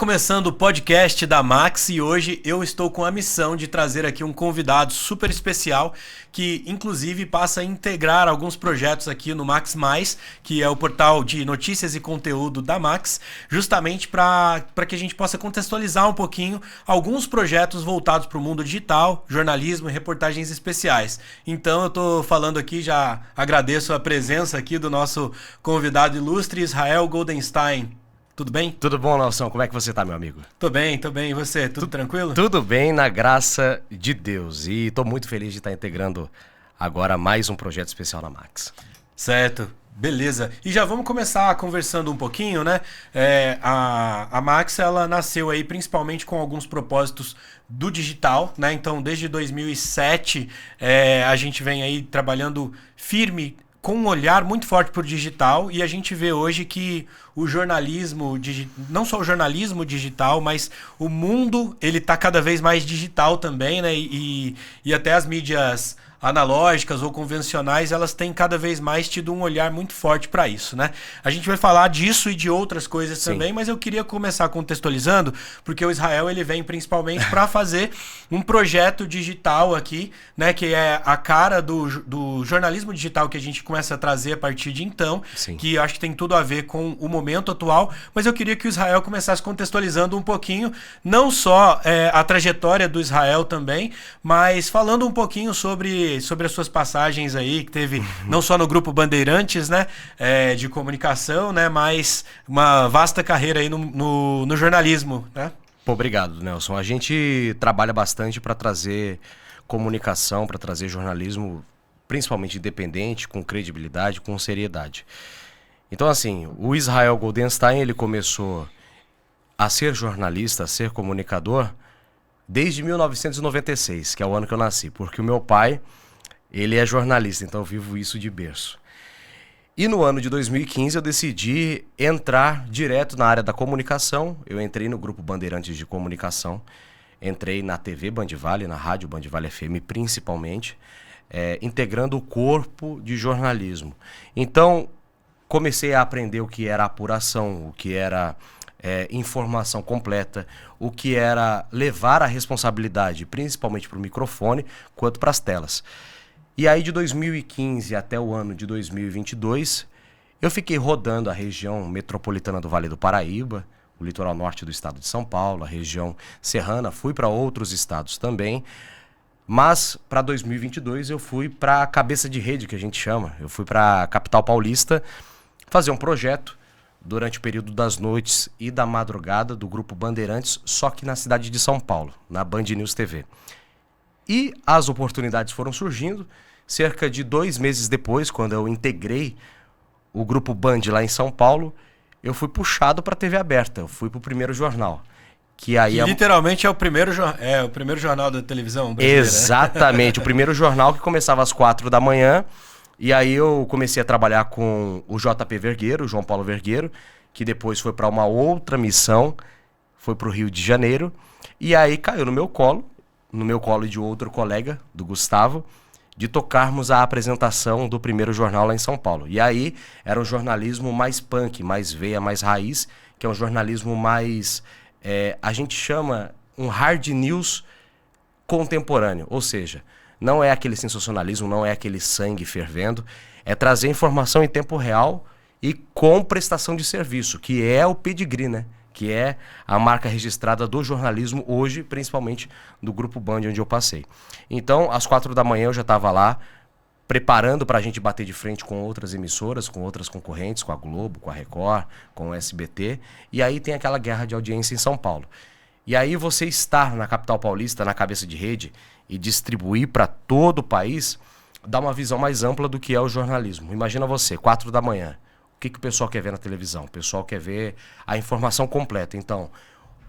começando o podcast da Max e hoje eu estou com a missão de trazer aqui um convidado super especial que inclusive passa a integrar alguns projetos aqui no Max Mais, que é o portal de notícias e conteúdo da Max, justamente para que a gente possa contextualizar um pouquinho alguns projetos voltados para o mundo digital, jornalismo e reportagens especiais. Então eu estou falando aqui, já agradeço a presença aqui do nosso convidado ilustre, Israel Goldenstein. Tudo bem? Tudo bom, Nelson? Como é que você tá, meu amigo? Tô bem. E você? Tudo tranquilo? Tudo bem, na graça de Deus. E tô muito feliz de estar integrando agora mais um projeto especial na Max. Certo. Beleza. E já vamos começar conversando um pouquinho, né? A Max, ela nasceu aí principalmente com alguns propósitos do digital, né? Então, desde 2007, a gente vem aí trabalhando firme com um olhar muito forte para o digital, e a gente vê hoje que o jornalismo, não só o jornalismo digital, mas o mundo, ele está cada vez mais digital também, né? E até as mídias analógicas ou convencionais, elas têm cada vez mais tido um olhar muito forte para isso, né? A gente vai falar disso e de outras coisas também, mas eu queria começar contextualizando, porque o Israel, ele vem principalmente para fazer um projeto digital aqui, né? Que é a cara do jornalismo digital que a gente começa a trazer a partir de então, que acho que tem tudo a ver com o momento atual, mas eu queria que o Israel começasse contextualizando um pouquinho, não só a trajetória do Israel também, mas falando um pouquinho sobre as suas passagens aí, que teve não só no Grupo Bandeirantes, né, de comunicação, né, mas uma vasta carreira aí no jornalismo, né? Pô, obrigado, Nelson. A gente trabalha bastante para trazer comunicação, para trazer jornalismo, principalmente independente, com credibilidade, com seriedade. Então, assim, o Israel Goldenstein, ele começou a ser jornalista, a ser comunicador, desde 1996, que é o ano que eu nasci, porque o meu pai, ele é jornalista, então eu vivo isso de berço. E no ano de 2015 eu decidi entrar direto na área da comunicação. Eu entrei no Grupo Bandeirantes de Comunicação, entrei na TV Band Vale, na Rádio Band Vale FM principalmente, integrando o corpo de jornalismo. Então, comecei a aprender o que era apuração, o que era informação completa, o que era levar a responsabilidade, principalmente para o microfone, quanto para as telas. E aí de 2015 até o ano de 2022, eu fiquei rodando a região metropolitana do Vale do Paraíba, o litoral norte do estado de São Paulo, a região serrana, fui para outros estados também, mas para 2022 eu fui para a cabeça de rede, que a gente chama, eu fui para a capital paulista fazer um projeto durante o período das noites e da madrugada do Grupo Bandeirantes, só que na cidade de São Paulo, na Band News TV. E as oportunidades foram surgindo. Cerca de 2 meses depois, quando eu integrei o Grupo Band lá em São Paulo, eu fui puxado para a TV aberta, eu fui para o Primeiro Jornal. Que literalmente é o primeiro jornal da televisão brasileira. Exatamente, o primeiro jornal que começava às 4 da manhã. E aí eu comecei a trabalhar com o JP Vergueiro, o João Paulo Vergueiro, que depois foi para uma outra missão, foi para o Rio de Janeiro. E aí caiu no meu colo e de outro colega, do Gustavo, de tocarmos a apresentação do Primeiro Jornal lá em São Paulo. E aí era um jornalismo mais punk, mais veia, mais raiz, que é um jornalismo mais, a gente chama um hard news contemporâneo, ou seja, não é aquele sensacionalismo, não é aquele sangue fervendo, é trazer informação em tempo real e com prestação de serviço, que é o pedigree, né? Que é a marca registrada do jornalismo hoje, principalmente do Grupo Band, onde eu passei. Então, às 4 da manhã eu já estava lá, preparando para a gente bater de frente com outras emissoras, com outras concorrentes, com a Globo, com a Record, com o SBT, e aí tem aquela guerra de audiência em São Paulo. E aí você estar na capital paulista, na cabeça de rede, e distribuir para todo o país, dá uma visão mais ampla do que é o jornalismo. Imagina você, 4 da manhã. O que o pessoal quer ver na televisão? O pessoal quer ver a informação completa. Então,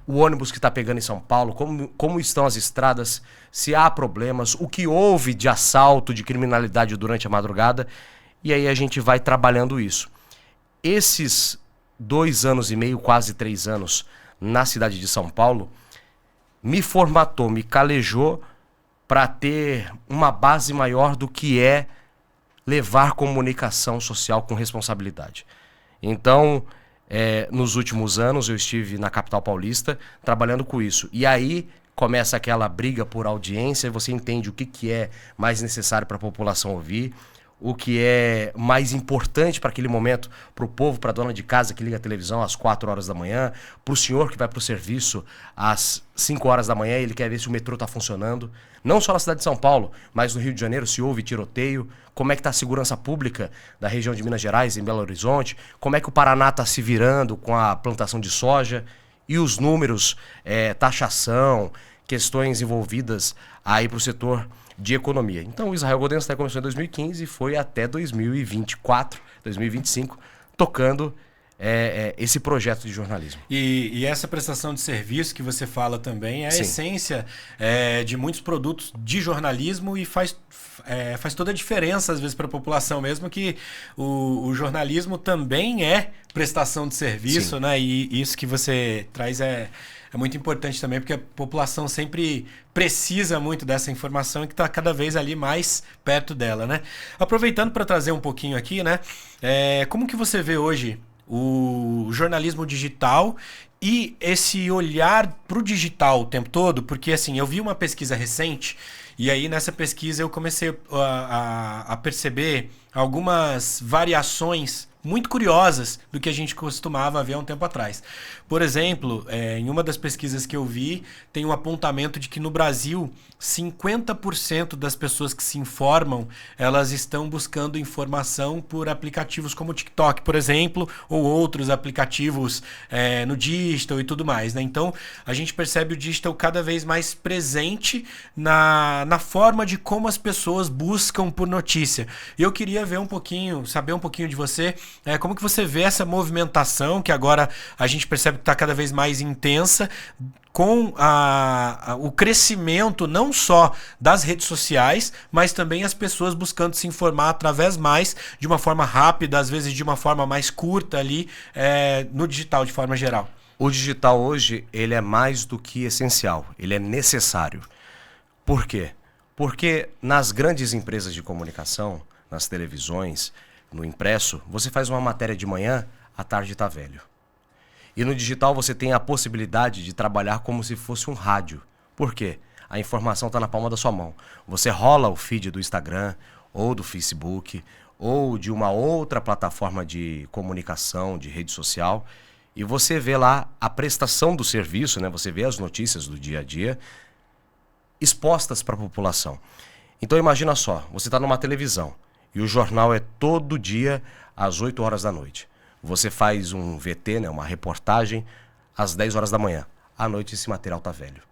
o ônibus que está pegando em São Paulo, como estão as estradas, se há problemas, o que houve de assalto, de criminalidade durante a madrugada. E aí a gente vai trabalhando isso. Esses 2 anos e meio, quase 3 anos, na cidade de São Paulo, me formatou, me calejou para ter uma base maior do que é levar comunicação social com responsabilidade. Então, nos últimos anos eu estive na capital paulista trabalhando com isso. E aí começa aquela briga por audiência, você entende o que é mais necessário para a população ouvir, o que é mais importante para aquele momento, para o povo, para a dona de casa que liga a televisão às 4 horas da manhã, para o senhor que vai para o serviço às 5 horas da manhã, ele quer ver se o metrô está funcionando. Não só na cidade de São Paulo, mas no Rio de Janeiro, se houve tiroteio, como é que está a segurança pública da região de Minas Gerais, em Belo Horizonte, como é que o Paraná está se virando com a plantação de soja, e os números, taxação, questões envolvidas aí para o setor de economia. Então o Israel Golden State começou em 2015 e foi até 2024, 2025, tocando esse projeto de jornalismo. E essa prestação de serviço que você fala também é a essência de muitos produtos de jornalismo e faz toda a diferença, às vezes, para a população mesmo, que o jornalismo também é prestação de serviço, né? E isso que você traz é muito importante também, porque a população sempre precisa muito dessa informação e que está cada vez ali mais perto dela, né? Aproveitando para trazer um pouquinho aqui, né? Como que você vê hoje o jornalismo digital e esse olhar para o digital o tempo todo? Porque, assim, eu vi uma pesquisa recente e aí nessa pesquisa eu comecei a perceber algumas variações muito curiosas do que a gente costumava ver há um tempo atrás. Por exemplo, em uma das pesquisas que eu vi, tem um apontamento de que no Brasil, 50% das pessoas que se informam, elas estão buscando informação por aplicativos como o TikTok, por exemplo, ou outros aplicativos no digital e tudo mais, né? Então, a gente percebe o digital cada vez mais presente na forma de como as pessoas buscam por notícia. E eu queria saber um pouquinho de você, como que você vê essa movimentação que agora a gente percebe que está cada vez mais intensa com o crescimento não só das redes sociais, mas também as pessoas buscando se informar através mais de uma forma rápida, às vezes de uma forma mais curta ali no digital de forma geral. O digital hoje, ele é mais do que essencial, ele é necessário. Por quê? Porque nas grandes empresas de comunicação, nas televisões, no impresso, você faz uma matéria de manhã, à tarde está velho. E no digital você tem a possibilidade de trabalhar como se fosse um rádio. Por quê? A informação está na palma da sua mão. Você rola o feed do Instagram, ou do Facebook, ou de uma outra plataforma de comunicação, de rede social, e você vê lá a prestação do serviço, né? Você vê as notícias do dia a dia expostas para a população. Então imagina só, você está numa televisão, e o jornal é todo dia às 8 horas da noite. Você faz um VT, né, uma reportagem, às 10 horas da manhã. À noite esse material está velho.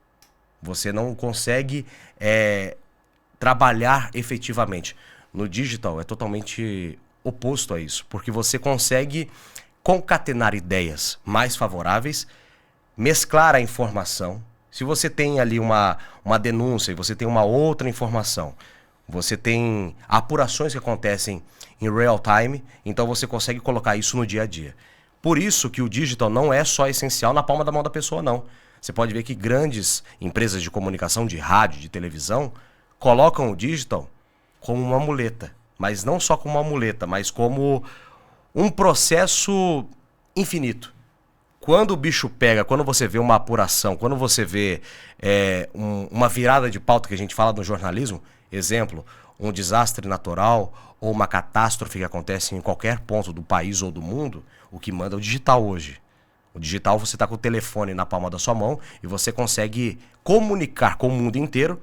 Você não consegue trabalhar efetivamente. No digital é totalmente oposto a isso, porque você consegue concatenar ideias mais favoráveis, mesclar a informação. Se você tem ali uma denúncia e você tem uma outra informação, você tem apurações que acontecem em real time, então você consegue colocar isso no dia a dia. Por isso que o digital não é só essencial na palma da mão da pessoa, não. Você pode ver que grandes empresas de comunicação, de rádio, de televisão, colocam o digital como uma muleta. Mas não só como uma muleta, mas como um processo infinito. Quando o bicho pega, quando você vê uma apuração, quando você vê uma virada de pauta que a gente fala no jornalismo, exemplo, um desastre natural ou uma catástrofe que acontece em qualquer ponto do país ou do mundo, o que manda é o digital hoje. O digital você está com o telefone na palma da sua mão e você consegue comunicar com o mundo inteiro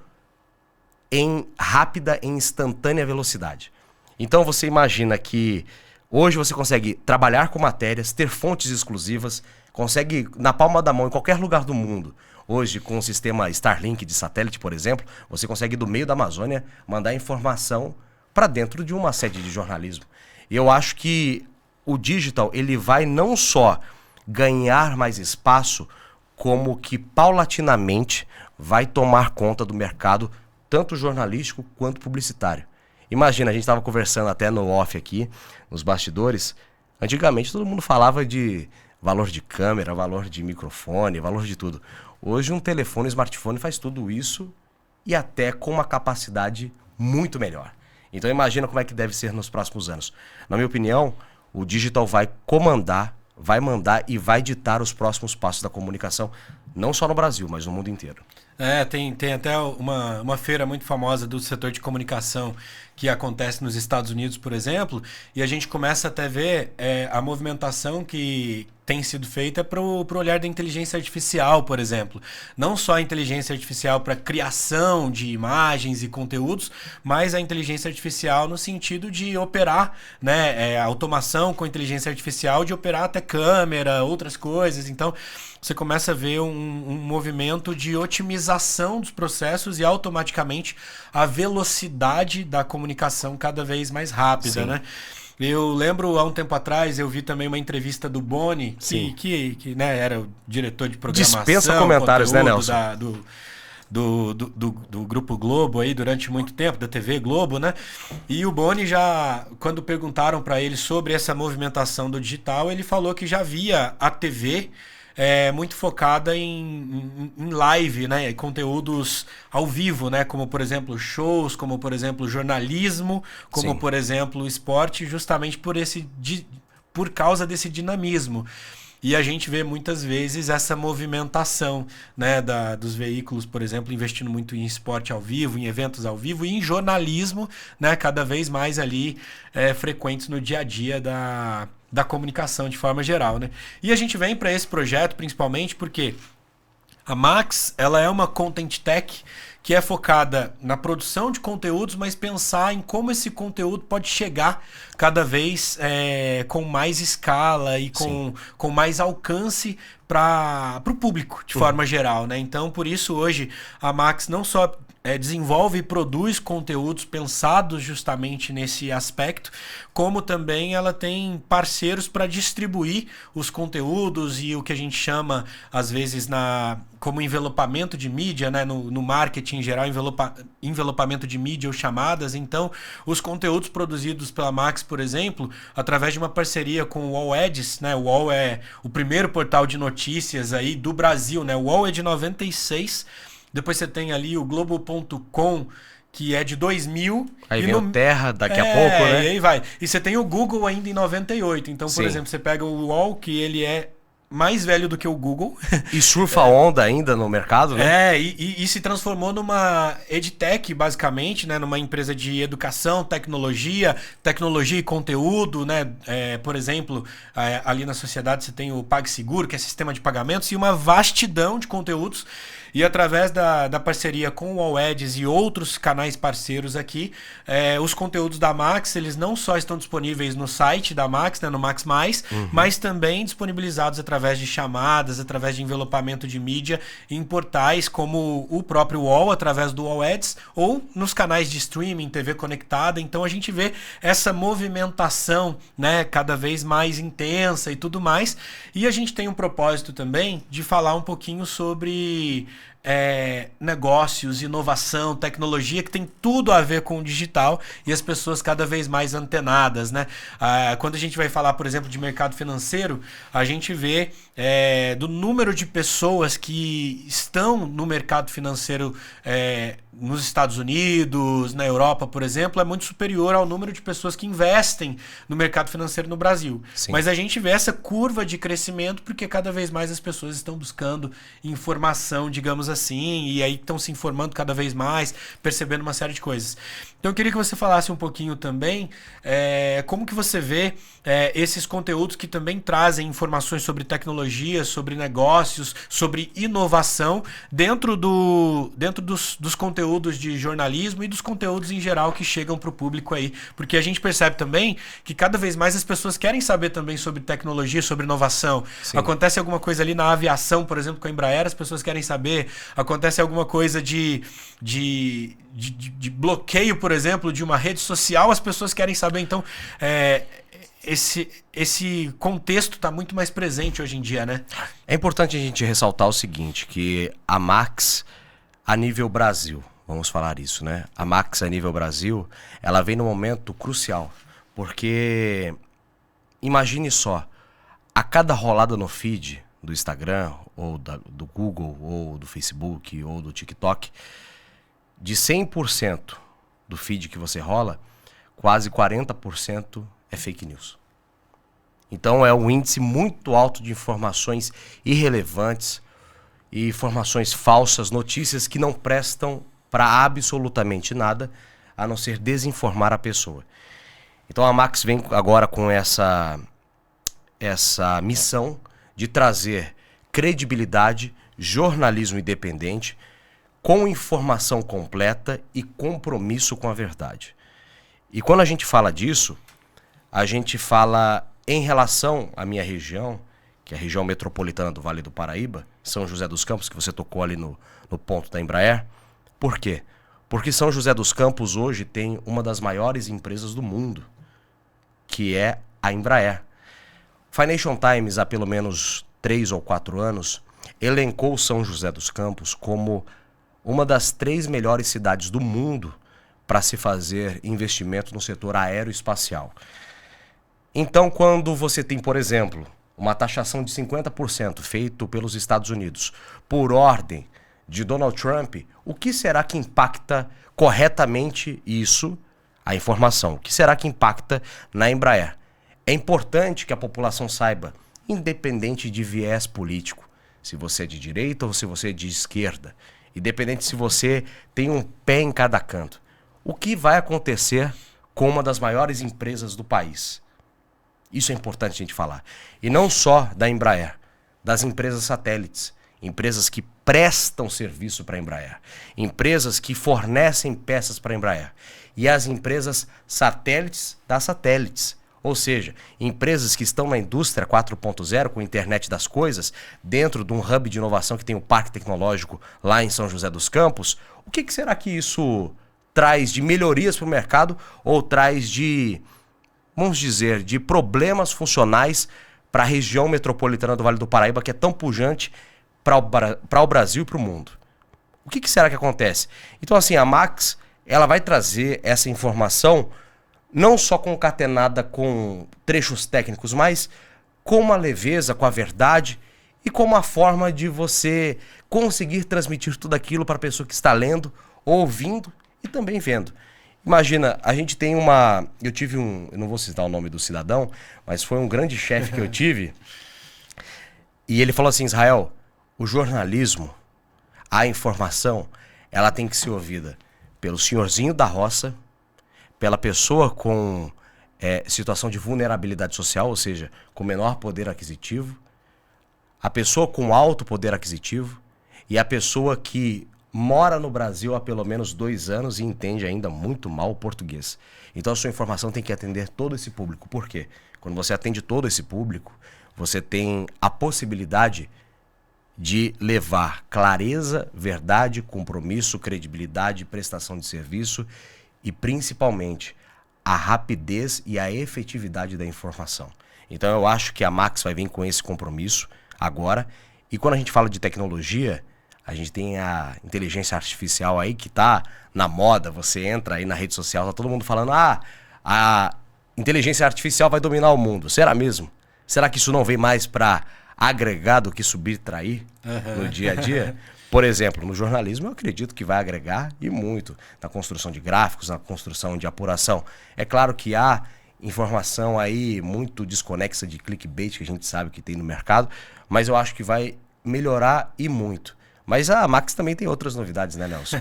em rápida e instantânea velocidade. Então você imagina que hoje você consegue trabalhar com matérias, ter fontes exclusivas, consegue na palma da mão em qualquer lugar do mundo. Hoje, com o sistema Starlink de satélite, por exemplo, você consegue do meio da Amazônia mandar informação para dentro de uma sede de jornalismo. E eu acho que o digital ele vai não só ganhar mais espaço, como que paulatinamente vai tomar conta do mercado, tanto jornalístico quanto publicitário. Imagina, a gente estava conversando até no off aqui, nos bastidores, antigamente todo mundo falava de valor de câmera, valor de microfone, valor de tudo. Hoje um telefone, um smartphone faz tudo isso e até com uma capacidade muito melhor. Então imagina como é que deve ser nos próximos anos. Na minha opinião, o digital vai comandar vai mandar e vai ditar os próximos passos da comunicação, não só no Brasil, mas no mundo inteiro. Tem até uma feira muito famosa do setor de comunicação que acontece nos Estados Unidos, por exemplo, e a gente começa até a ver a movimentação que tem sido feita para o olhar da inteligência artificial, por exemplo. Não só a inteligência artificial para criação de imagens e conteúdos, mas a inteligência artificial no sentido de operar, né, a automação com inteligência artificial, de operar até câmera, outras coisas. Então, você começa a ver um movimento de otimização dos processos e automaticamente a velocidade da comunicação cada vez mais rápida, né? Eu lembro, há um tempo atrás, eu vi também uma entrevista do Boni, que né, era o diretor de programação. Dispensa comentários, né, Nelson? Do Grupo Globo aí durante muito tempo, da TV Globo, né? E o Boni já, quando perguntaram para ele sobre essa movimentação do digital, ele falou que já via a TV muito focada em live, né? Conteúdos ao vivo, né? Como, por exemplo, shows, como, por exemplo, jornalismo, como, por exemplo, esporte, justamente por causa desse dinamismo. E a gente vê muitas vezes essa movimentação, né, dos veículos, por exemplo, investindo muito em esporte ao vivo, em eventos ao vivo e em jornalismo, né, cada vez mais ali frequentes no dia a dia da comunicação de forma geral, né? E a gente vem para esse projeto principalmente porque a Max, ela é uma content tech que é focada na produção de conteúdos, mas pensar em como esse conteúdo pode chegar cada vez com mais escala e com mais alcance para o público, de forma geral, né? Então, por isso, hoje, a Max não só desenvolve e produz conteúdos pensados justamente nesse aspecto, como também ela tem parceiros para distribuir os conteúdos e o que a gente chama, às vezes, como envelopamento de mídia, né? No marketing em geral, envelopamento de mídia ou chamadas. Então, os conteúdos produzidos pela Max, por exemplo, através de uma parceria com o UOL Ads, né? O UOL é o primeiro portal de notícias aí do Brasil, né? O UOL é de 96. Depois você tem ali o Globo.com, que é de 2000. Aí vem o Terra daqui a pouco, né? E aí vai. E você tem o Google ainda em 98. Então, por exemplo, você pega o UOL, que ele é mais velho do que o Google. E surfa a onda ainda no mercado, né? E se transformou numa EdTech, basicamente, né? Numa empresa de educação, tecnologia e conteúdo, né? Por exemplo, ali na sociedade você tem o PagSeguro, que é sistema de pagamentos, e uma vastidão de conteúdos. E através da parceria com o All Ads e outros canais parceiros aqui, os conteúdos da Max, eles não só estão disponíveis no site da Max, né, no Max+, mas também disponibilizados através de chamadas, através de envelopamento de mídia em portais como o próprio UOL, através do All Ads, ou nos canais de streaming, TV conectada. Então a gente vê essa movimentação, né, cada vez mais intensa e tudo mais. E a gente tem um propósito também de falar um pouquinho sobre negócios, inovação, tecnologia, que tem tudo a ver com o digital e as pessoas cada vez mais antenadas, né? Quando a gente vai falar, por exemplo, de mercado financeiro, a gente vê do número de pessoas que estão no mercado financeiro nos Estados Unidos, na Europa, por exemplo, é muito superior ao número de pessoas que investem no mercado financeiro no Brasil. Sim. Mas a gente vê essa curva de crescimento porque cada vez mais as pessoas estão buscando informação, digamos assim, e aí estão se informando cada vez mais, percebendo uma série de coisas. Então eu queria que você falasse um pouquinho também como que você vê esses conteúdos que também trazem informações sobre tecnologia, sobre negócios, sobre inovação dentro dos conteúdos de jornalismo e dos conteúdos em geral que chegam para o público aí. Porque a gente percebe também que cada vez mais as pessoas querem saber também sobre tecnologia, sobre inovação. Sim. Acontece alguma coisa ali na aviação, por exemplo, com a Embraer, as pessoas querem saber. Acontece alguma coisa de bloqueio, por exemplo, de uma rede social, as pessoas querem saber. Então, esse contexto está muito mais presente hoje em dia, né? É importante a gente ressaltar o seguinte, que a Max, a nível Brasil, vamos falar isso, né? A Max, a nível Brasil, ela vem num momento crucial, porque imagine só, a cada rolada no feed do Instagram, ou do Google, ou do Facebook, ou do TikTok, de 100% do feed que você rola, quase 40% é fake news. Então é um índice muito alto de informações irrelevantes e informações falsas, notícias que não prestam para absolutamente nada, a não ser desinformar a pessoa. Então a Max vem agora com essa missão de trazer credibilidade, jornalismo independente, com informação completa e compromisso com a verdade. E quando a gente fala disso, a gente fala em relação à minha região, que é a região metropolitana do Vale do Paraíba, São José dos Campos, que você tocou ali no ponto da Embraer. Por quê? Porque São José dos Campos hoje tem uma das maiores empresas do mundo, que é a Embraer. Financial Times, há pelo menos 3 ou 4 anos, elencou São José dos Campos como uma das 3 melhores cidades do mundo para se fazer investimento no setor aeroespacial. Então, quando você tem, por exemplo, uma taxação de 50% feito pelos Estados Unidos por ordem de Donald Trump, o que será que impacta corretamente isso, a informação? O que será que impacta na Embraer? É importante que a população saiba, independente de viés político, se você é de direita ou se você é de esquerda, independente se você tem um pé em cada canto, o que vai acontecer com uma das maiores empresas do país. Isso é importante a gente falar. E não só da Embraer, das empresas satélites, empresas que prestam serviço para a Embraer, empresas que fornecem peças para a Embraer, e as empresas satélites das satélites. Ou seja, empresas que estão na indústria 4.0, com a internet das coisas, dentro de um hub de inovação que tem o Parque Tecnológico lá em São José dos Campos. O que será que isso traz de melhorias para o mercado ou traz de, vamos dizer, de problemas funcionais para a região metropolitana do Vale do Paraíba, que é tão pujante para o Brasil e para o mundo? O que será que acontece? Então, assim, a Max, ela vai trazer essa informação não só concatenada com trechos técnicos, mas com uma leveza, com a verdade e com uma forma de você conseguir transmitir tudo aquilo para a pessoa que está lendo, ouvindo e também vendo. Imagina, a gente tem uma... Eu não vou citar o nome do cidadão, mas foi um grande chefe que eu tive. E ele falou assim: Israel, o jornalismo, a informação, ela tem que ser ouvida pelo senhorzinho da roça, pela pessoa com situação de vulnerabilidade social, ou seja, com menor poder aquisitivo, a pessoa com alto poder aquisitivo e a pessoa que mora no Brasil há pelo menos 2 anos e entende ainda muito mal o português. Então a sua informação tem que atender todo esse público. Por quê? Quando você atende todo esse público, você tem a possibilidade de levar clareza, verdade, compromisso, credibilidade, prestação de serviço e principalmente a rapidez e a efetividade da informação. Então eu acho que a Max vai vir com esse compromisso agora. E quando a gente fala de tecnologia, a gente tem a inteligência artificial aí que tá na moda. Você entra aí na rede social, tá todo mundo falando: a inteligência artificial vai dominar o mundo. Será mesmo? Será que isso não vem mais para agregar do que subtrair no dia a dia? Por exemplo, no jornalismo eu acredito que vai agregar e muito na construção de gráficos, na construção de apuração. É claro que há informação aí muito desconexa de clickbait que a gente sabe que tem no mercado, mas eu acho que vai melhorar e muito. Mas a Max também tem outras novidades, né, Nelson?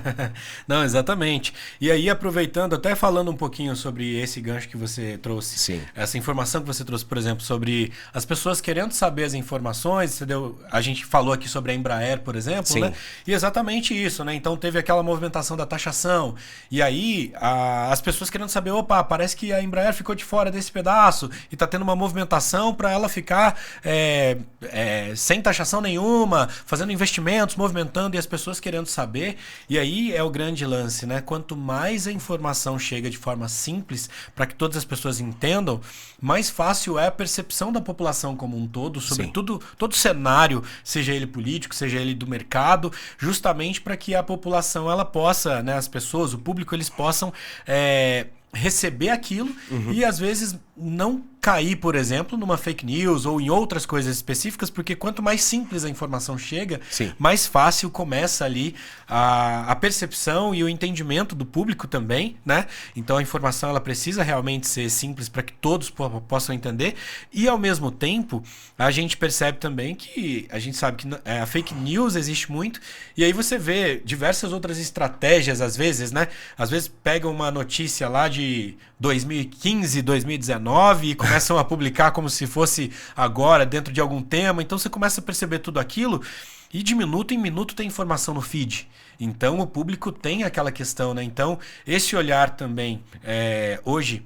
Não, exatamente. E aí, aproveitando, até falando um pouquinho sobre esse gancho que você trouxe, sim, essa informação que você trouxe, por exemplo, sobre as pessoas querendo saber as informações, entendeu? A gente falou aqui sobre a Embraer, por exemplo, sim, né? E exatamente isso, né? Então teve aquela movimentação da taxação, e aí as pessoas querendo saber: opa, parece que a Embraer ficou de fora desse pedaço, e tá tendo uma movimentação para ela ficar sem taxação nenhuma, fazendo investimentos, movimentando, e as pessoas querendo saber. E aí é o grande lance, né? Quanto mais a informação chega de forma simples para que todas as pessoas entendam, mais fácil é a percepção da população como um todo sobre todo o cenário, seja ele político, seja ele do mercado, justamente para que a população ela possa, né, as pessoas, o público, eles possam receber aquilo e às vezes não cair, por exemplo, numa fake news ou em outras coisas específicas, porque quanto mais simples a informação chega, Sim. mais fácil começa ali a percepção e o entendimento do público também, né? Então a informação ela precisa realmente ser simples para que todos possam entender, e ao mesmo tempo a gente percebe também que a gente sabe que a fake news existe muito, e aí você vê diversas outras estratégias às vezes, né? Às vezes pegam uma notícia lá de 2015, 2019 e começam a publicar como se fosse agora, dentro de algum tema. Então você começa a perceber tudo aquilo e de minuto em minuto tem informação no feed. Então o público tem aquela questão, né? Então esse olhar também, hoje...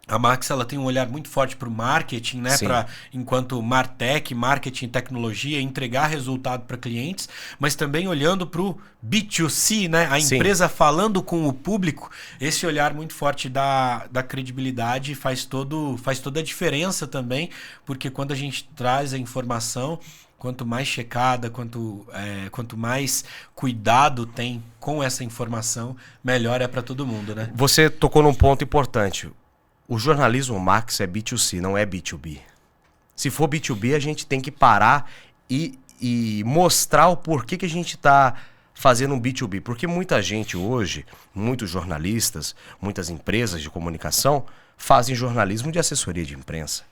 A Max ela tem um olhar muito forte para o marketing, né? Para, enquanto Martech, marketing e tecnologia, entregar resultado para clientes, mas também olhando para o B2C, né? A empresa falando com o público. Esse olhar muito forte da credibilidade faz toda a diferença também, porque quando a gente traz a informação, quanto mais checada, quanto mais cuidado tem com essa informação, melhor é para todo mundo, né? Você tocou num ponto importante. O jornalismo, Max, é B2C, não é B2B. Se for B2B, a gente tem que parar e mostrar o porquê que a gente está fazendo um B2B. Porque muita gente hoje, muitos jornalistas, muitas empresas de comunicação, fazem jornalismo de assessoria de imprensa.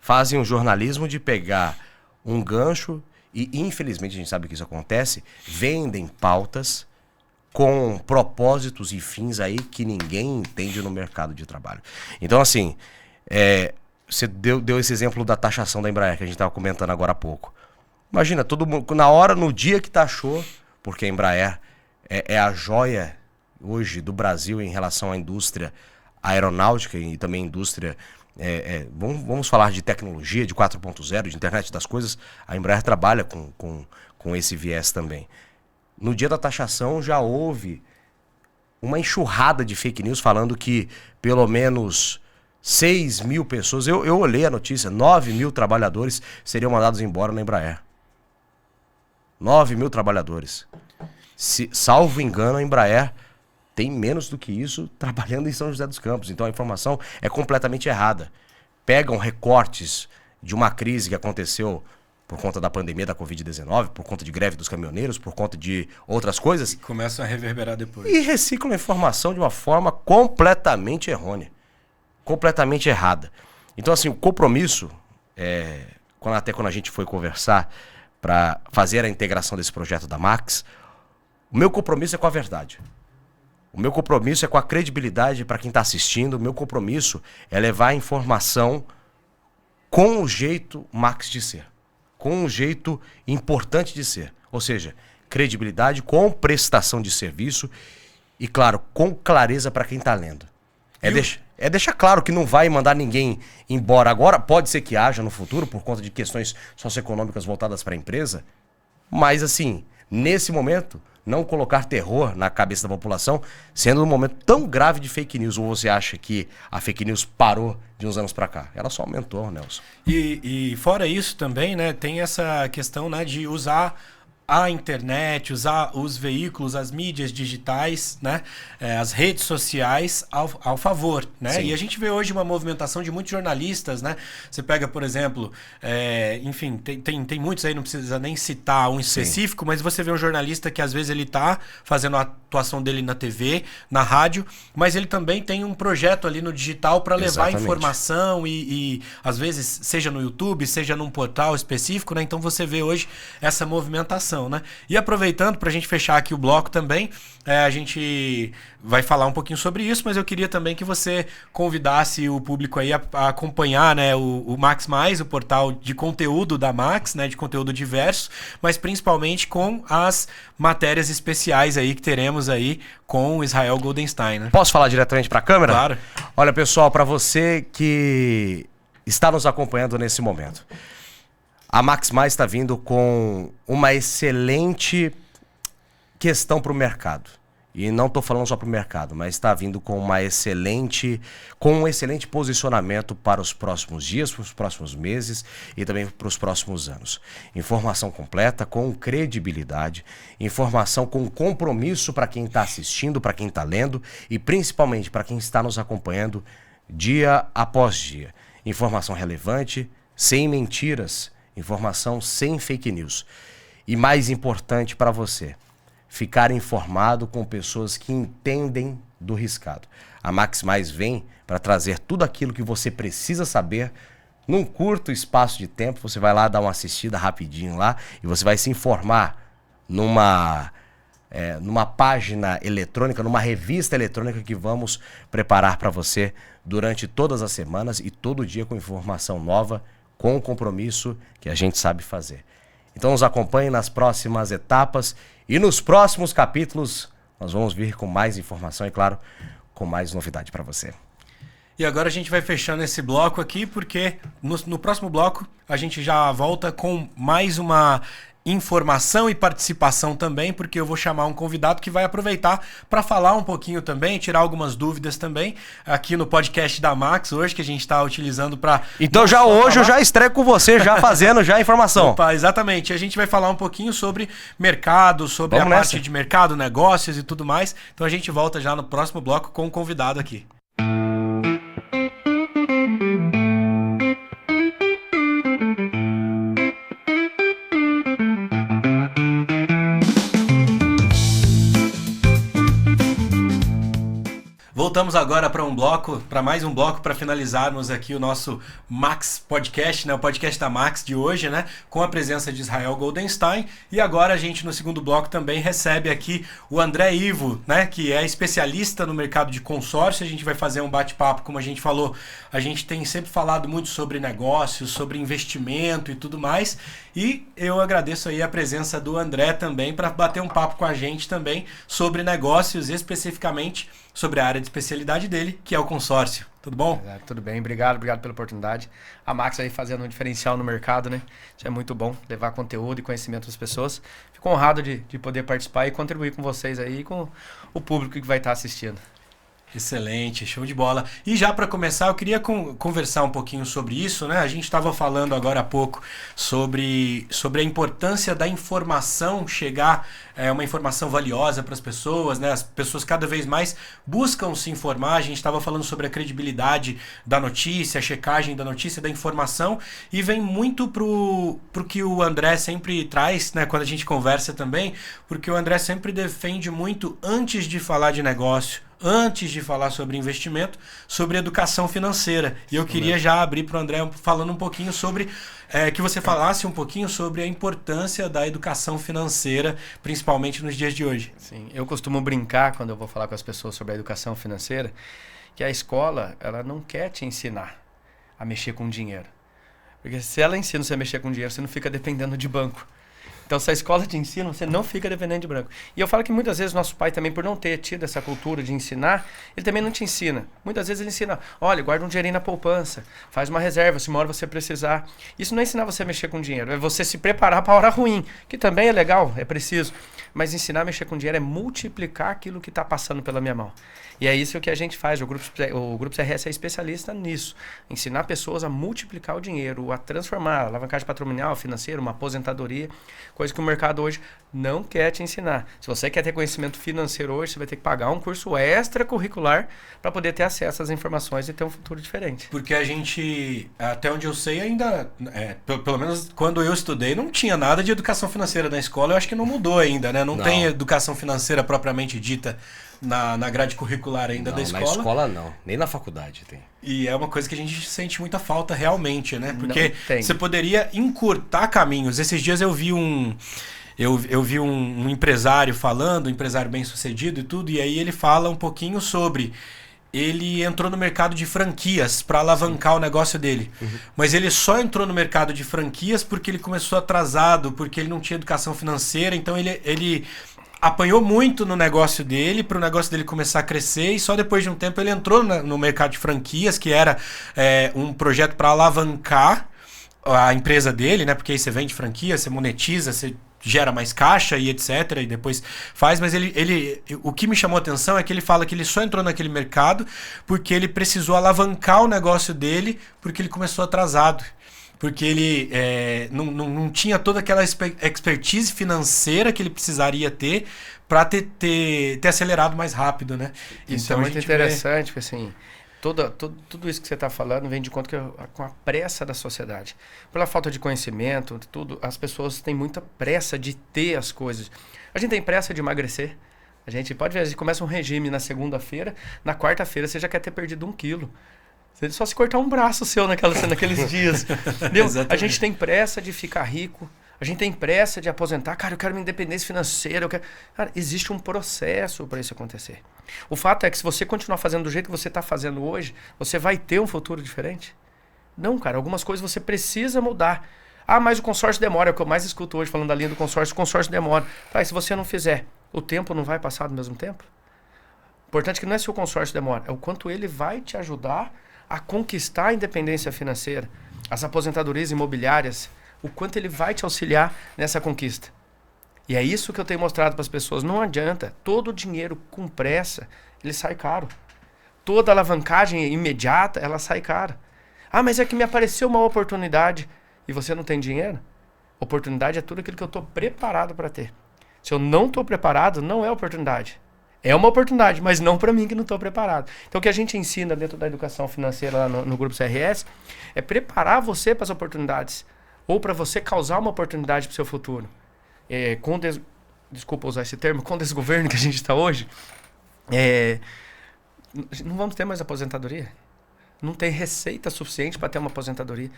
Fazem um jornalismo de pegar um gancho e, infelizmente, a gente sabe que isso acontece, vendem pautas com propósitos e fins aí que ninguém entende no mercado de trabalho. Então, assim, você deu esse exemplo da taxação da Embraer, que a gente estava comentando agora há pouco. Imagina, todo mundo, no dia que taxou, porque a Embraer é a joia hoje do Brasil em relação à indústria aeronáutica e também indústria, vamos falar de tecnologia, de 4.0, de internet das coisas, a Embraer trabalha com esse viés também. No dia da taxação já houve uma enxurrada de fake news falando que pelo menos 6 mil pessoas, eu olhei a notícia, 9 mil trabalhadores seriam mandados embora na Embraer. 9 mil trabalhadores. Salvo engano, a Embraer tem menos do que isso trabalhando em São José dos Campos. Então a informação é completamente errada. Pegam recortes de uma crise que aconteceu por conta da pandemia da Covid-19, por conta de greve dos caminhoneiros, por conta de outras coisas. E começam a reverberar depois. E reciclam a informação de uma forma completamente errônea. Completamente errada. Então, assim, o compromisso, até quando a gente foi conversar para fazer a integração desse projeto da Max, o meu compromisso é com a verdade. O meu compromisso é com a credibilidade para quem está assistindo. O meu compromisso é levar a informação com o jeito Max de ser. Com um jeito importante de ser. Ou seja, credibilidade com prestação de serviço e, claro, com clareza para quem está lendo. Deixar claro que não vai mandar ninguém embora agora. Pode ser que haja no futuro, por conta de questões socioeconômicas voltadas para a empresa. Mas, assim, nesse momento, não colocar terror na cabeça da população, sendo um momento tão grave de fake news. Ou você acha que a fake news parou de uns anos para cá? Ela só aumentou, Nelson. E fora isso também, né, tem essa questão, né, de usar a internet, usar os veículos, as mídias digitais, né, as redes sociais ao favor, né? Sim. E a gente vê hoje uma movimentação de muitos jornalistas, né? Você pega, por exemplo, enfim, tem muitos aí, não precisa nem citar um específico, mas você vê um jornalista que às vezes ele tá fazendo a atuação dele na TV, na rádio, mas ele também tem um projeto ali no digital para levar informação e às vezes seja no YouTube, seja num portal específico, né? Então você vê hoje essa movimentação. Né? E aproveitando para a gente fechar aqui o bloco também, a gente vai falar um pouquinho sobre isso, mas eu queria também que você convidasse o público aí a acompanhar, né, o Max Mais, o portal de conteúdo da Max, né, de conteúdo diverso, mas principalmente com as matérias especiais aí que teremos aí com o Israel Goldenstein. Né? Posso falar diretamente para a câmera? Claro. Olha, pessoal, para você que está nos acompanhando nesse momento, a Max Mais está vindo com uma excelente questão para o mercado. E não estou falando só para o mercado, mas está vindo com um excelente posicionamento para os próximos dias, para os próximos meses e também para os próximos anos. Informação completa, com credibilidade, informação com compromisso para quem está assistindo, para quem está lendo e principalmente para quem está nos acompanhando dia após dia. Informação relevante, sem mentiras, informação sem fake news. E mais importante para você, ficar informado com pessoas que entendem do riscado. A Max Mais vem para trazer tudo aquilo que você precisa saber num curto espaço de tempo. Você vai lá dar uma assistida rapidinho lá e você vai se informar numa página eletrônica, numa revista eletrônica que vamos preparar para você durante todas as semanas e todo dia com informação nova, com o compromisso que a gente sabe fazer. Então nos acompanhe nas próximas etapas e nos próximos capítulos nós vamos vir com mais informação e, claro, com mais novidade para você. E agora a gente vai fechando esse bloco aqui, porque no próximo bloco a gente já volta com mais uma informação e participação também, porque eu vou chamar um convidado que vai aproveitar para falar um pouquinho também, tirar algumas dúvidas também aqui no podcast da Max hoje, que a gente está utilizando para... Então já hoje eu já estreio com você, já fazendo já a informação. Opa, exatamente. A gente vai falar um pouquinho sobre mercado, sobre a parte de mercado, negócios e tudo mais. Então a gente volta já no próximo bloco com o convidado aqui. Voltamos agora para mais um bloco, para finalizarmos aqui o nosso Max Podcast, né? O podcast da Max de hoje, né? Com a presença de Israel Goldenstein. E agora a gente, no segundo bloco, também recebe aqui o André Ivo, né? Que é especialista no mercado de consórcio. A gente vai fazer um bate-papo, como a gente falou. A gente tem sempre falado muito sobre negócios, sobre investimento e tudo mais. E eu agradeço aí a presença do André também para bater um papo com a gente também sobre negócios, especificamente sobre a área de especialidade dele, que é o consórcio. Tudo bom? Tudo bem, obrigado pela oportunidade. A Max aí fazendo um diferencial no mercado, né? Isso é muito bom, levar conteúdo e conhecimento às pessoas. Fico honrado de poder participar e contribuir com vocês aí e com o público que vai estar assistindo. Excelente, show de bola. E já para começar, eu queria conversar um pouquinho sobre isso, né? A gente estava falando agora há pouco sobre a importância da informação chegar, uma informação valiosa para as pessoas, né? As pessoas cada vez mais buscam se informar. A gente estava falando sobre a credibilidade da notícia, a checagem da notícia, da informação, e vem muito pro que o André sempre traz, né? Quando a gente conversa também, porque o André sempre defende muito, antes de falar de negócio, antes de falar sobre investimento, sobre educação financeira. E eu queria já abrir para o André falando um pouquinho sobre, que você falasse um pouquinho sobre a importância da educação financeira, principalmente nos dias de hoje. Sim, eu costumo brincar quando eu vou falar com as pessoas sobre a educação financeira, que a escola, ela não quer te ensinar a mexer com dinheiro. Porque se ela ensina você a mexer com dinheiro, você não fica dependendo de banco. Então, se a escola te ensina, você não fica dependendo de banco. E eu falo que muitas vezes nosso pai também, por não ter tido essa cultura de ensinar, ele também não te ensina. Muitas vezes ele ensina, olha, guarda um dinheirinho na poupança, faz uma reserva, se uma hora você precisar. Isso não é ensinar você a mexer com dinheiro, é você se preparar para a hora ruim, que também é legal, é preciso. Mas ensinar a mexer com dinheiro é multiplicar aquilo que está passando pela minha mão. E é isso que a gente faz, o Grupo CRS é especialista nisso. Ensinar pessoas a multiplicar o dinheiro, a transformar, a alavancagem patrimonial, financeira, uma aposentadoria, coisa que o mercado hoje não quer te ensinar. Se você quer ter conhecimento financeiro hoje, você vai ter que pagar um curso extracurricular para poder ter acesso às informações e ter um futuro diferente. Porque a gente, até onde eu sei, ainda, pelo menos quando eu estudei, não tinha nada de educação financeira na escola. Eu acho que não mudou ainda, né? Não tem educação financeira propriamente dita na grade curricular ainda da escola. Na escola não, nem na faculdade tem. E é uma coisa que a gente sente muita falta realmente, né? Porque você poderia encurtar caminhos. Esses dias eu vi um empresário falando, um empresário bem sucedido e tudo, e aí ele fala um pouquinho sobre... Ele entrou no mercado de franquias para alavancar o negócio dele. Mas ele só entrou no mercado de franquias porque ele começou atrasado, porque ele não tinha educação financeira, então ele apanhou muito no negócio dele, para o negócio dele começar a crescer, e só depois de um tempo ele entrou no mercado de franquias, que era um projeto para alavancar a empresa dele, né? Porque aí você vende franquia, você monetiza, você gera mais caixa e etc, e depois faz, mas o que me chamou a atenção é que ele fala que ele só entrou naquele mercado porque ele precisou alavancar o negócio dele, porque ele começou atrasado. Porque ele não tinha toda aquela expertise financeira que ele precisaria ter para ter acelerado mais rápido, né? Isso então, é muito interessante, porque assim, Tudo isso que você está falando vem de conta com a pressa da sociedade. Pela falta de conhecimento, as pessoas têm muita pressa de ter as coisas. A gente tem pressa de emagrecer. A gente pode ver, a gente começa um regime na segunda-feira, na quarta-feira você já quer ter perdido 1 quilo. Só se cortar um braço seu naqueles dias. Entendeu? A gente tem pressa de ficar rico. A gente tem pressa de aposentar. Cara, eu quero minha independência financeira. Cara, existe um processo para isso acontecer. O fato é que se você continuar fazendo do jeito que você está fazendo hoje, você vai ter um futuro diferente? Não, cara. Algumas coisas você precisa mudar. Ah, mas o consórcio demora. É o que eu mais escuto hoje falando da linha do consórcio. O consórcio demora. Tá, e se você não fizer, o tempo não vai passar do mesmo tempo? O importante é que não é se o consórcio demora. É o quanto ele vai te ajudar a conquistar a independência financeira. As aposentadorias imobiliárias, o quanto ele vai te auxiliar nessa conquista. E é isso que eu tenho mostrado para as pessoas. Não adianta. Todo dinheiro com pressa, ele sai caro. Toda alavancagem imediata, ela sai cara. Ah, mas é que me apareceu uma oportunidade e você não tem dinheiro? Oportunidade é tudo aquilo que eu estou preparado para ter. Se eu não estou preparado, não é oportunidade. É uma oportunidade, mas não para mim que não estou preparado. Então o que a gente ensina dentro da educação financeira lá no Grupo CRS é preparar você para as oportunidades. Ou para você causar uma oportunidade para o seu futuro. Desculpa usar esse termo, com o desgoverno que a gente está hoje, não vamos ter mais aposentadoria. Não tem receita suficiente para ter uma aposentadoria.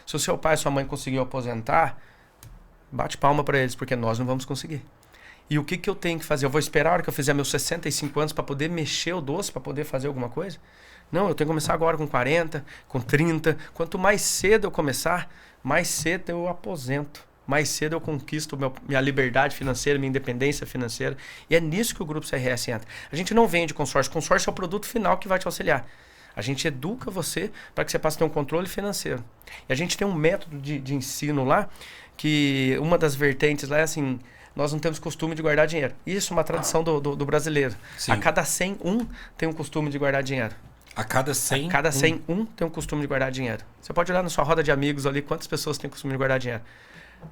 Se o seu pai e sua mãe conseguiram aposentar, bate palma para eles, porque nós não vamos conseguir. E o que eu tenho que fazer? Eu vou esperar a hora que eu fizer meus 65 anos para poder mexer o doce, para poder fazer alguma coisa? Não, eu tenho que começar agora com 40, com 30. Quanto mais cedo eu começar, mais cedo eu aposento. Mais cedo eu conquisto minha liberdade financeira, minha independência financeira. E é nisso que o Grupo CRS entra. A gente não vende consórcio. Consórcio é o produto final que vai te auxiliar. A gente educa você para que você passe a ter um controle financeiro. E a gente tem um método de ensino lá, que uma das vertentes lá é assim... Nós não temos costume de guardar dinheiro. Isso é uma tradição do brasileiro. Sim. A cada 100, um tem um costume de guardar dinheiro. A cada 100? A cada 100, um tem um costume de guardar dinheiro. Você pode olhar na sua roda de amigos ali, quantas pessoas têm costume de guardar dinheiro.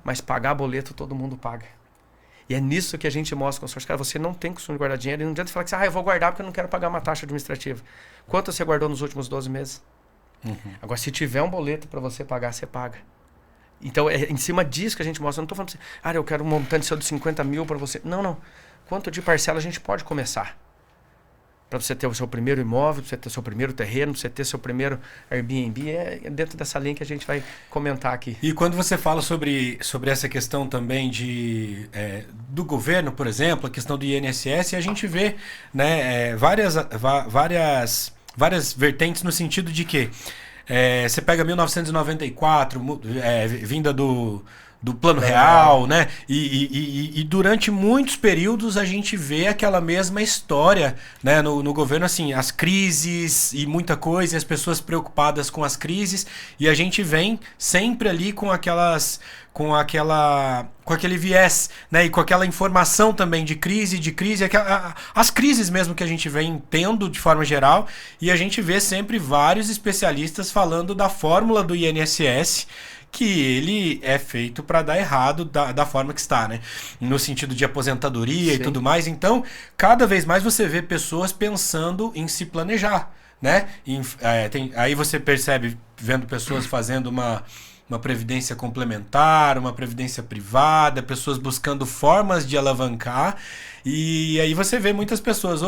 Mas pagar boleto, todo mundo paga. E é nisso que a gente mostra com o consórcio. Cara, você não tem costume de guardar dinheiro. E não adianta falar que eu vou guardar porque eu não quero pagar uma taxa administrativa. Quanto você guardou nos últimos 12 meses? Agora, se tiver um boleto para você pagar, você paga. Então, é em cima disso que a gente mostra. Eu não estou falando pra você, eu quero um montante seu de 50 mil para você. Não. Quanto de parcela a gente pode começar? Para você ter o seu primeiro imóvel, para você ter o seu primeiro terreno, para você ter seu primeiro Airbnb. É dentro dessa linha que a gente vai comentar aqui. E quando você fala sobre essa questão também do governo, por exemplo, a questão do INSS, a gente vê, né, várias vertentes no sentido de que você pega 1994, vinda do Plano Real, né? E durante muitos períodos a gente vê aquela mesma história, né? No governo, assim, as crises e muita coisa, e as pessoas preocupadas com as crises, e a gente vem sempre ali com aquele viés, né? E com aquela informação também de crise, as crises mesmo que a gente vem tendo de forma geral, e a gente vê sempre vários especialistas falando da fórmula do INSS, que ele é feito para dar errado da forma que está, né? No sentido de aposentadoria. Sim. E tudo mais. Então, cada vez mais você vê pessoas pensando em se planejar, né? Aí você percebe, vendo pessoas fazendo uma previdência complementar, uma previdência privada, pessoas buscando formas de alavancar. E aí você vê muitas pessoas,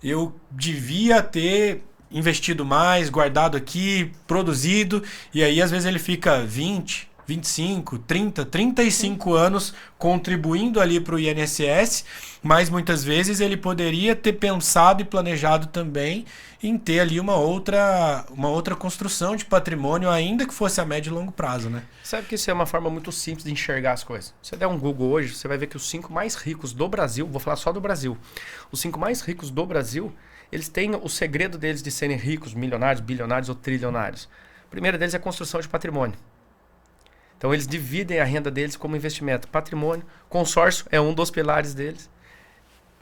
eu devia ter investido mais, guardado aqui, produzido, e aí às vezes ele fica 20, 25, 30, 35 anos contribuindo ali para o INSS, mas muitas vezes ele poderia ter pensado e planejado também em ter ali uma outra construção de patrimônio, ainda que fosse a médio e longo prazo, né? Sabe que isso é uma forma muito simples de enxergar as coisas. Se você der um Google hoje, você vai ver que os 5 mais ricos do Brasil, vou falar só do Brasil, os 5 mais ricos do Brasil, eles têm o segredo deles de serem ricos, milionários, bilionários ou trilionários. O primeiro deles é a construção de patrimônio. Então eles dividem a renda deles como investimento. Patrimônio, consórcio é um dos pilares deles,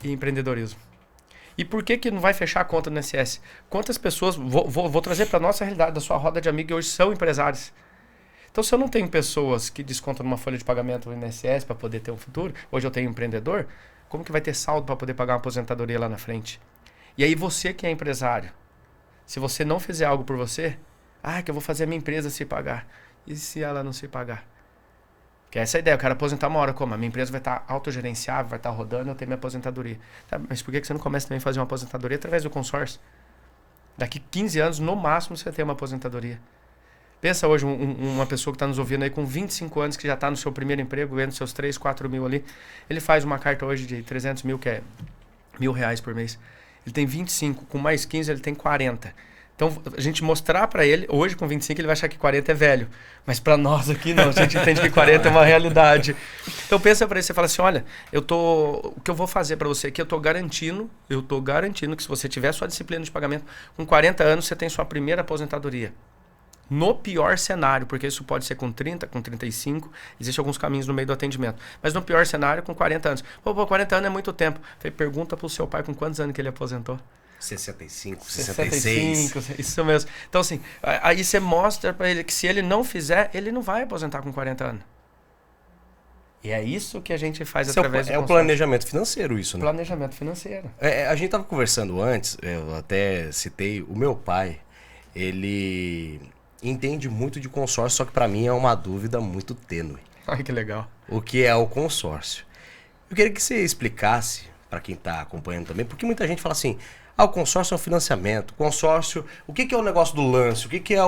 e empreendedorismo. E por que não vai fechar a conta no INSS? Quantas pessoas, vou trazer para a nossa realidade, da sua roda de amigos, que hoje são empresários. Então, se eu não tenho pessoas que descontam numa folha de pagamento no INSS para poder ter um futuro, hoje eu tenho um empreendedor, como que vai ter saldo para poder pagar uma aposentadoria lá na frente? E aí você que é empresário, Se você não fizer algo por você, que eu vou fazer a minha empresa se pagar. E se ela não se pagar? Que é essa a ideia, eu quero aposentar uma hora como? A minha empresa vai estar autogerenciável, vai estar rodando, eu tenho minha aposentadoria. Tá, mas por que você não começa também a fazer uma aposentadoria através do consórcio? Daqui 15 anos, no máximo, você vai ter uma aposentadoria. Pensa hoje uma pessoa que está nos ouvindo aí com 25 anos, que já está no seu primeiro emprego, ganhando seus 3, 4 mil ali. Ele faz uma carta hoje de 300 mil, que é R$1.000 por mês. Ele tem 25, com mais 15 ele tem 40. Então, a gente mostrar para ele, hoje com 25 ele vai achar que 40 é velho. Mas para nós aqui não, a gente entende que 40 é uma realidade. Então pensa para ele, você fala assim, olha, o que eu vou fazer para você aqui, eu tô garantindo que se você tiver sua disciplina de pagamento, com 40 anos você tem sua primeira aposentadoria. No pior cenário, porque isso pode ser com 30, com 35, existem alguns caminhos no meio do atendimento. Mas no pior cenário, com 40 anos. Pô, 40 anos é muito tempo. Pergunta pro seu pai com quantos anos que ele aposentou. 65, 66. Isso mesmo. Então, assim, aí você mostra para ele que se ele não fizer, ele não vai aposentar com 40 anos. E é isso que a gente faz isso através do consórcio. É o planejamento financeiro isso, né? Planejamento financeiro. A gente tava conversando antes, eu até citei, o meu pai, ele entende muito de consórcio, só que para mim é uma dúvida muito tênue. Ai, que legal. O que é o consórcio? Eu queria que você explicasse para quem está acompanhando também, porque muita gente fala assim, o consórcio é um financiamento, consórcio, o que é o negócio do lance, o que é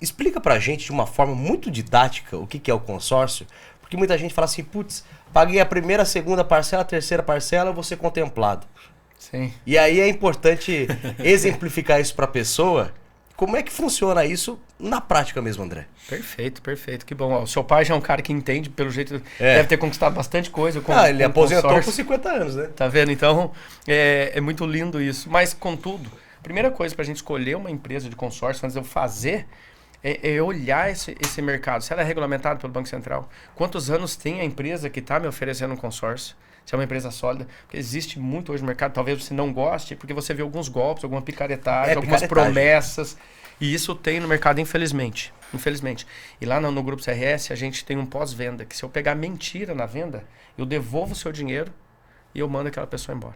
explica pra gente de uma forma muito didática o que é o consórcio, porque muita gente fala assim, putz, paguei a primeira, a segunda parcela, a terceira parcela, eu vou ser contemplado. Sim. E aí é importante exemplificar isso pra pessoa. Como é que funciona isso na prática mesmo, André? Perfeito, perfeito. Que bom. O seu pai já é um cara que entende, pelo jeito, deve ter conquistado bastante coisa. Ele aposentou com 50 anos, né? Tá vendo? Então, é muito lindo isso. Mas, contudo, a primeira coisa para a gente escolher uma empresa de consórcio, antes de eu fazer, é olhar esse mercado. Se ela é regulamentada pelo Banco Central, quantos anos tem a empresa que está me oferecendo um consórcio? Se é uma empresa sólida, porque existe muito hoje no mercado, talvez você não goste, porque você vê alguns golpes, alguma picaretagem, algumas promessas, e isso tem no mercado, infelizmente. E lá no Grupo CRS, a gente tem um pós-venda, que se eu pegar mentira na venda, eu devolvo o seu dinheiro e eu mando aquela pessoa embora.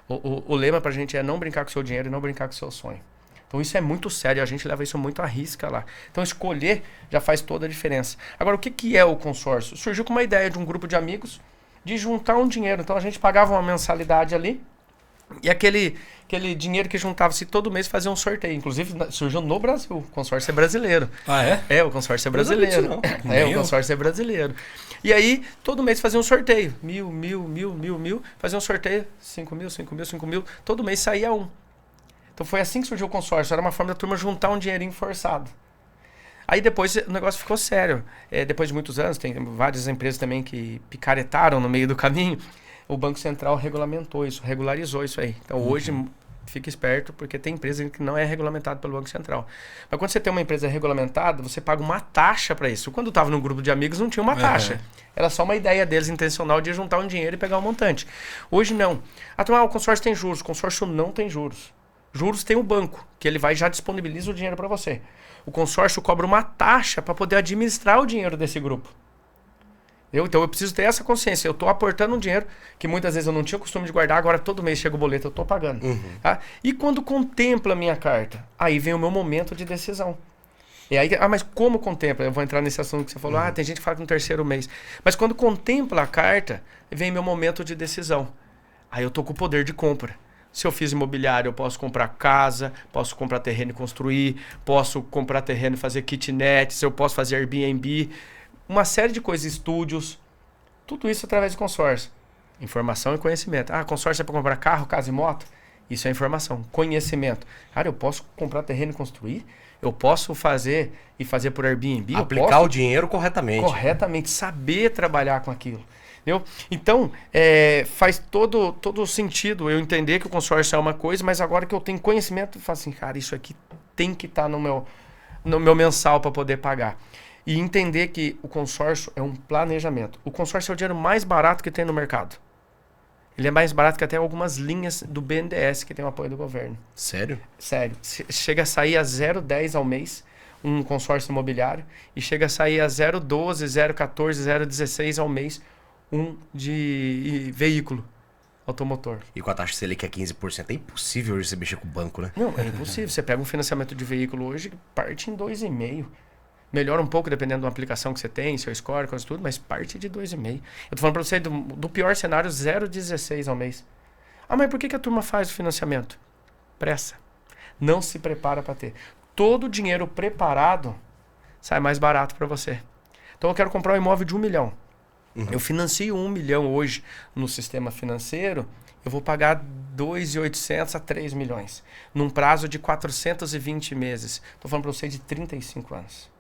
O lema pra gente é não brincar com o seu dinheiro e não brincar com o seu sonho. Então isso é muito sério, a gente leva isso muito à risca lá. Então escolher já faz toda a diferença. Agora, o que é o consórcio? Surgiu com uma ideia de um grupo de amigos, de juntar um dinheiro. Então a gente pagava uma mensalidade ali e aquele dinheiro que juntava-se todo mês fazia um sorteio. Inclusive surgiu no Brasil, o consórcio é brasileiro. O consórcio é brasileiro. O consórcio é brasileiro. E aí todo mês fazia um sorteio. 1.000, fazia um sorteio, 5 mil, todo mês saía um. Então foi assim que surgiu o consórcio, era uma forma da turma juntar um dinheirinho forçado. Aí depois o negócio ficou sério. Depois de muitos anos, tem várias empresas também que picaretaram no meio do caminho. O Banco Central regulamentou isso, regularizou isso aí. Então hoje, fica esperto, porque tem empresa que não é regulamentada pelo Banco Central. Mas quando você tem uma empresa regulamentada, você paga uma taxa para isso. Quando estava num grupo de amigos, não tinha uma taxa. Era só uma ideia deles intencional de juntar um dinheiro e pegar um montante. Hoje não. O consórcio tem juros. O consórcio não tem juros. Juros tem o banco, que ele vai já disponibiliza o dinheiro para você. O consórcio cobra uma taxa para poder administrar o dinheiro desse grupo. Então eu preciso ter essa consciência. Eu estou aportando um dinheiro que muitas vezes eu não tinha o costume de guardar, agora todo mês chega o boleto, eu estou pagando. Tá? E quando contempla a minha carta, aí vem o meu momento de decisão. E aí, mas como contempla? Eu vou entrar nesse assunto que você falou, tem gente que fala que no terceiro mês. Mas quando contempla a carta, vem meu momento de decisão. Aí eu estou com o poder de compra. Se eu fiz imobiliário, eu posso comprar casa, posso comprar terreno e construir, posso comprar terreno e fazer kitnets, eu posso fazer Airbnb, uma série de coisas, estúdios, tudo isso através de consórcio. Informação e conhecimento. Consórcio é para comprar carro, casa e moto? Isso é informação. Conhecimento. Cara, eu posso comprar terreno e construir? Eu posso fazer por Airbnb? Aplicar o dinheiro corretamente. Corretamente, saber trabalhar com aquilo. Entendeu? Então, faz todo o sentido eu entender que o consórcio é uma coisa, mas agora que eu tenho conhecimento, eu falo assim, cara, isso aqui tem que estar no meu mensal para poder pagar. E entender que o consórcio é um planejamento. O consórcio é o dinheiro mais barato que tem no mercado. Ele é mais barato que até algumas linhas do BNDES, que tem o apoio do governo. Sério? Sério. Chega a sair a 0,10 ao mês, um consórcio imobiliário, e chega a sair a 0,12, 0,14, 0,16 ao mês, um de veículo. automotor. E com a taxa Selic é 15%, é impossível hoje você mexer com o banco, né? Não, é impossível. Você pega um financiamento de veículo hoje, parte em 2,5. Melhora um pouco dependendo da aplicação que você tem, seu score, coisa tudo, mas parte de 2,5. Eu tô falando para você do pior cenário, 0,16 ao mês. Ah, mas por que a turma faz o financiamento? Pressa. Não se prepara para ter. Todo o dinheiro preparado sai mais barato para você. Então eu quero comprar um imóvel de 1 milhão. Eu financio 1 milhão hoje no sistema financeiro, eu vou pagar 2.800 a 3 milhões. Num prazo de 420 meses. Estou falando para você de 35 anos.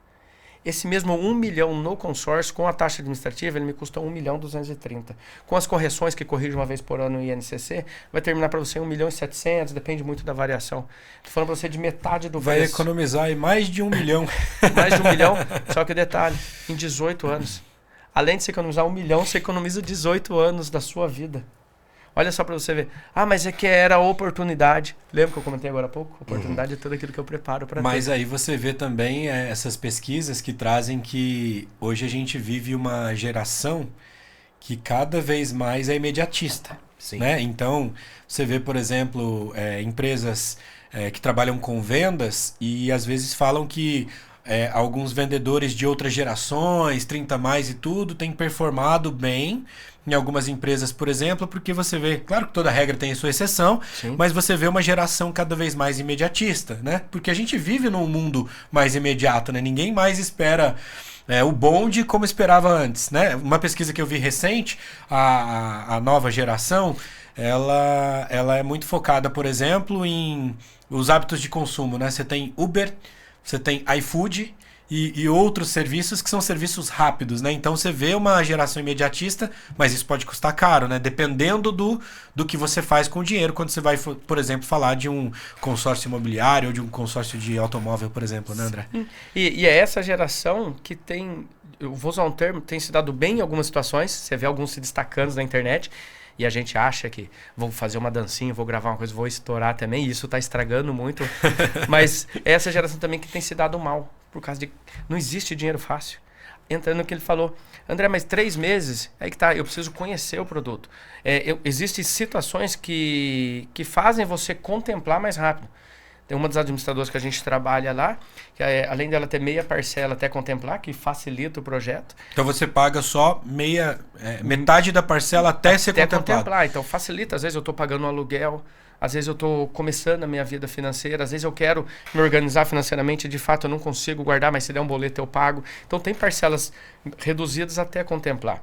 Esse mesmo 1 milhão no consórcio, com a taxa administrativa, ele me custa 1.230.000. Com as correções que corrige uma vez por ano no INCC, vai terminar para você 1.700.000, depende muito da variação. Estou falando para você de metade do Vai preço. economizar aí mais de 1 milhão. Mais de 1 milhão, só que detalhe, em 18 anos. Além de você economizar 1 milhão, você economiza 18 anos da sua vida. Olha só para você ver. Ah, mas é que era oportunidade. Lembra que eu comentei agora há pouco? Oportunidade é tudo aquilo que eu preparo para ter. Mas aí você vê também essas pesquisas que trazem que hoje a gente vive uma geração que cada vez mais é imediatista. Sim. Né? Então, você vê, por exemplo, empresas que trabalham com vendas e às vezes falam que alguns vendedores de outras gerações, 30 mais e tudo, têm performado bem em algumas empresas, por exemplo, porque você vê, claro que toda regra tem a sua exceção, Sim. mas você vê uma geração cada vez mais imediatista, né? Porque a gente vive num mundo mais imediato, né? Ninguém mais espera o bonde como esperava antes, né? Uma pesquisa que eu vi recente, a nova geração, ela é muito focada, por exemplo, em os hábitos de consumo, né? Você tem Uber, você tem iFood e outros serviços que são serviços rápidos, né? Então você vê uma geração imediatista, mas isso pode custar caro, né? Dependendo do que você faz com o dinheiro, quando você vai, por exemplo, falar de um consórcio imobiliário ou de um consórcio de automóvel, por exemplo, né, André? E é essa geração que tem, eu vou usar um termo, tem se dado bem em algumas situações, você vê alguns se destacando na internet, e a gente acha que vou fazer uma dancinha, vou gravar uma coisa, vou estourar também, e isso está estragando muito. Mas é essa geração também que tem se dado mal, por causa de... Não existe dinheiro fácil. Entrando no que ele falou, André, mas 3 meses, aí que tá, eu preciso conhecer o produto. Existem situações que fazem você contemplar mais rápido. Tem uma das administradoras que a gente trabalha lá, que além dela ter meia parcela até contemplar, que facilita o projeto. Então você paga só metade da parcela até ser contemplado. Contemplar. Então facilita. Às vezes eu estou pagando um aluguel, às vezes eu estou começando a minha vida financeira, às vezes eu quero me organizar financeiramente, de fato eu não consigo guardar, mas se der um boleto eu pago. Então tem parcelas reduzidas até contemplar.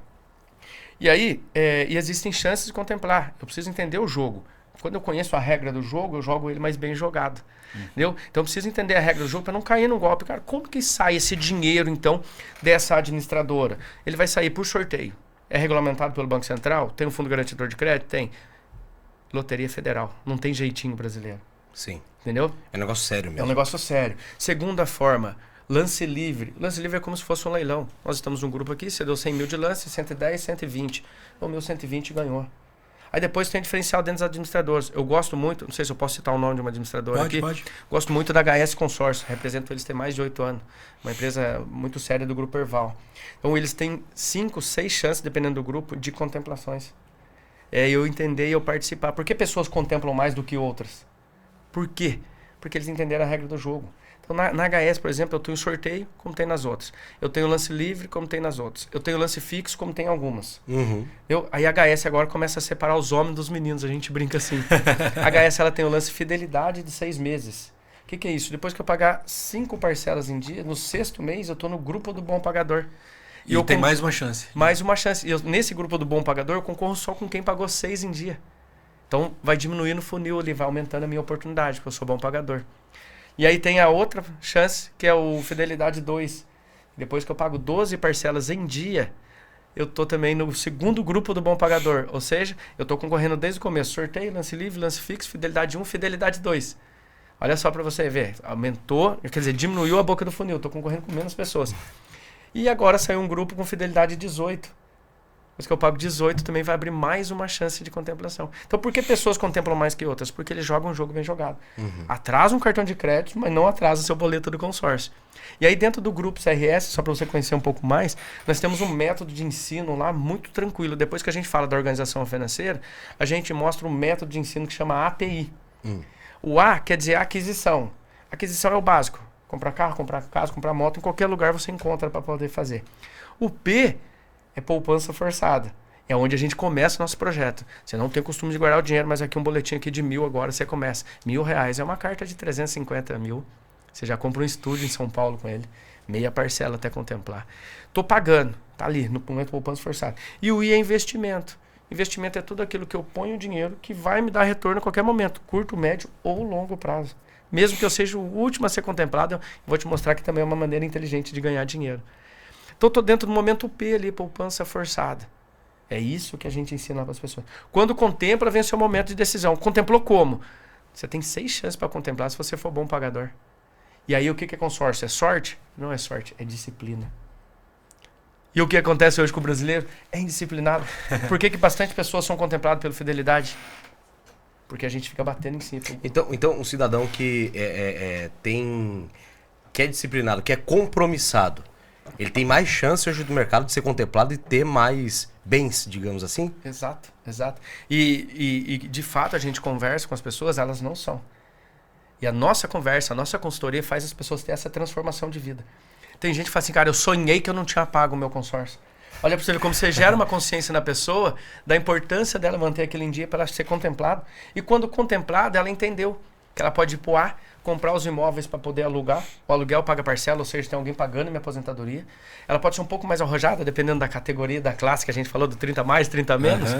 E aí, e existem chances de contemplar. Eu preciso entender o jogo. Quando eu conheço a regra do jogo, eu jogo ele mais bem jogado. Entendeu? Então eu preciso entender a regra do jogo para não cair no golpe. Cara, como que sai esse dinheiro, então, dessa administradora? Ele vai sair por sorteio. É regulamentado pelo Banco Central? Tem um fundo garantidor de crédito? Tem. Loteria Federal. Não tem jeitinho brasileiro. Sim. Entendeu? É um negócio sério mesmo. É um negócio sério. Segunda forma, lance livre. Lance livre é como se fosse um leilão. Nós estamos num grupo aqui, você deu 100 mil de lance, 110, 120. O meu 120 ganhou. Aí depois tem diferencial dentro dos administradores. Eu gosto muito, não sei se eu posso citar o nome de uma administradora aqui. Pode. Gosto muito da HS Consórcio. Represento eles têm mais de 8 anos. Uma empresa muito séria do Grupo Erval. Então eles têm 5, 6 chances, dependendo do grupo, de contemplações. Eu entender e eu participar. Por que pessoas contemplam mais do que outras? Por quê? Porque eles entenderam a regra do jogo. Então, na HS, por exemplo, eu tenho sorteio, como tem nas outras. Eu tenho lance livre, como tem nas outras. Eu tenho lance fixo, como tem algumas. Aí a HS agora começa a separar os homens dos meninos. A gente brinca assim. A HS ela tem o lance fidelidade de 6 meses. O que é isso? Depois que eu pagar 5 parcelas em dia, no 6º mês eu estou no grupo do bom pagador. E eu tenho mais uma chance. Mais uma chance. E nesse grupo do bom pagador, eu concorro só com quem pagou 6 em dia. Então, vai diminuindo o funil ali, vai aumentando a minha oportunidade, porque eu sou bom pagador. E aí tem a outra chance, que é o Fidelidade 2. Depois que eu pago 12 parcelas em dia, eu tô também no segundo grupo do bom pagador. Ou seja, eu tô concorrendo desde o começo. Sorteio, lance livre, lance fixo, Fidelidade 1, Fidelidade 2. Olha só para você ver. Aumentou, quer dizer, diminuiu a boca do funil. Tô concorrendo com menos pessoas. E agora saiu um grupo com Fidelidade 18. Depois que eu pago 18, também vai abrir mais uma chance de contemplação. Então, por que pessoas contemplam mais que outras? Porque eles jogam um jogo bem jogado. Atrasa um cartão de crédito, mas não atrasa seu boleto do consórcio. E aí, dentro do grupo CRS, só para você conhecer um pouco mais, nós temos um método de ensino lá muito tranquilo. Depois que a gente fala da organização financeira, a gente mostra um método de ensino que chama API. O A quer dizer aquisição. Aquisição é o básico. Comprar carro, comprar casa, comprar moto, em qualquer lugar você encontra para poder fazer. O P é poupança forçada. É onde a gente começa o nosso projeto. Você não tem costume de guardar o dinheiro, mas aqui um boletim aqui de 1.000 agora você começa. R$1.000 é uma carta de 350 mil. Você já compra um estúdio em São Paulo com ele. Meia parcela até contemplar. Tô pagando. Tá ali, no momento poupança forçada. E o I é investimento. Investimento é tudo aquilo que eu ponho dinheiro que vai me dar retorno a qualquer momento. Curto, médio ou longo prazo. Mesmo que eu seja o último a ser contemplado, eu vou te mostrar que também é uma maneira inteligente de ganhar dinheiro. Então, estou dentro do momento P ali, poupança forçada. É isso que a gente ensina para as pessoas. Quando contempla, vem o seu momento de decisão. Contemplou como? Você tem 6 chances para contemplar se você for bom pagador. E aí, o que é consórcio? É sorte? Não é sorte, é disciplina. E o que acontece hoje com o brasileiro? É indisciplinado. Por que bastante pessoas são contempladas pela fidelidade? Porque a gente fica batendo em cima. Então um cidadão que que é disciplinado, que é compromissado, ele tem mais chance hoje do mercado de ser contemplado e ter mais bens, digamos assim? Exato. E de fato a gente conversa com as pessoas, elas não são. E a nossa conversa, a nossa consultoria faz as pessoas ter essa transformação de vida. Tem gente que fala assim, cara, eu sonhei que eu não tinha pago o meu consórcio. Olha para você ver como você gera uma consciência na pessoa da importância dela manter aquilo em dia para ela ser contemplada. E quando contemplada, ela entendeu que ela pode ir pro A, comprar os imóveis para poder alugar. O aluguel paga parcela, ou seja, tem alguém pagando minha aposentadoria. Ela pode ser um pouco mais arrojada, dependendo da categoria, da classe que a gente falou, do 30 mais, 30 menos.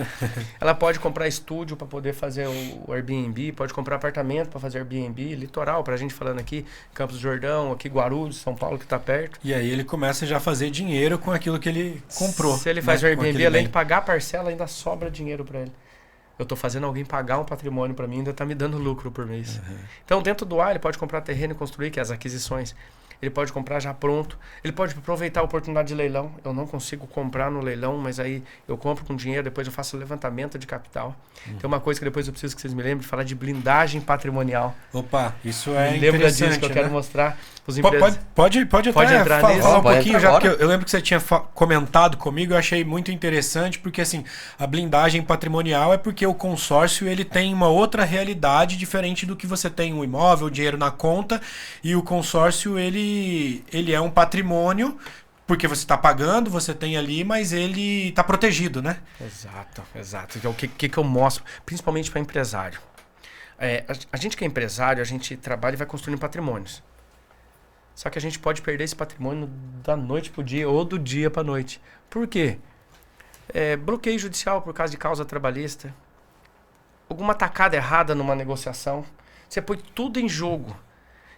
Ela pode comprar estúdio para poder fazer o Airbnb, pode comprar apartamento para fazer Airbnb, litoral, para a gente falando aqui, Campos do Jordão, aqui Guarulhos, São Paulo, que está perto. E aí ele começa já a fazer dinheiro com aquilo que ele comprou. Se ele faz o Airbnb, além de pagar a parcela, ainda sobra dinheiro para ele. Eu estou fazendo alguém pagar um patrimônio para mim, ainda está me dando lucro por mês. Então, dentro do A, ele pode comprar terreno e construir, que é as aquisições. Ele pode comprar já pronto. Ele pode aproveitar a oportunidade de leilão. Eu não consigo comprar no leilão, mas aí eu compro com dinheiro, depois eu faço o levantamento de capital. Tem uma coisa que depois eu preciso que vocês me lembrem, de falar de blindagem patrimonial. Opa, isso é interessante. Lembra disso que eu quero mostrar os empresários. Pode até falar um pouquinho, já agora. porque eu lembro que você tinha comentado comigo, eu achei muito interessante, porque assim, a blindagem patrimonial é porque o consórcio ele tem uma outra realidade diferente do que você tem um imóvel, o dinheiro na conta, e o consórcio ele é um patrimônio, porque você está pagando, você tem ali, mas ele está protegido, né? Exato. Então, o que eu mostro, principalmente para empresário? A gente que é empresário, a gente trabalha e vai construindo patrimônios. Só que a gente pode perder esse patrimônio da noite para o dia ou do dia para a noite. Por quê? Bloqueio judicial por causa de causa trabalhista. Alguma tacada errada numa negociação. Você põe tudo em jogo.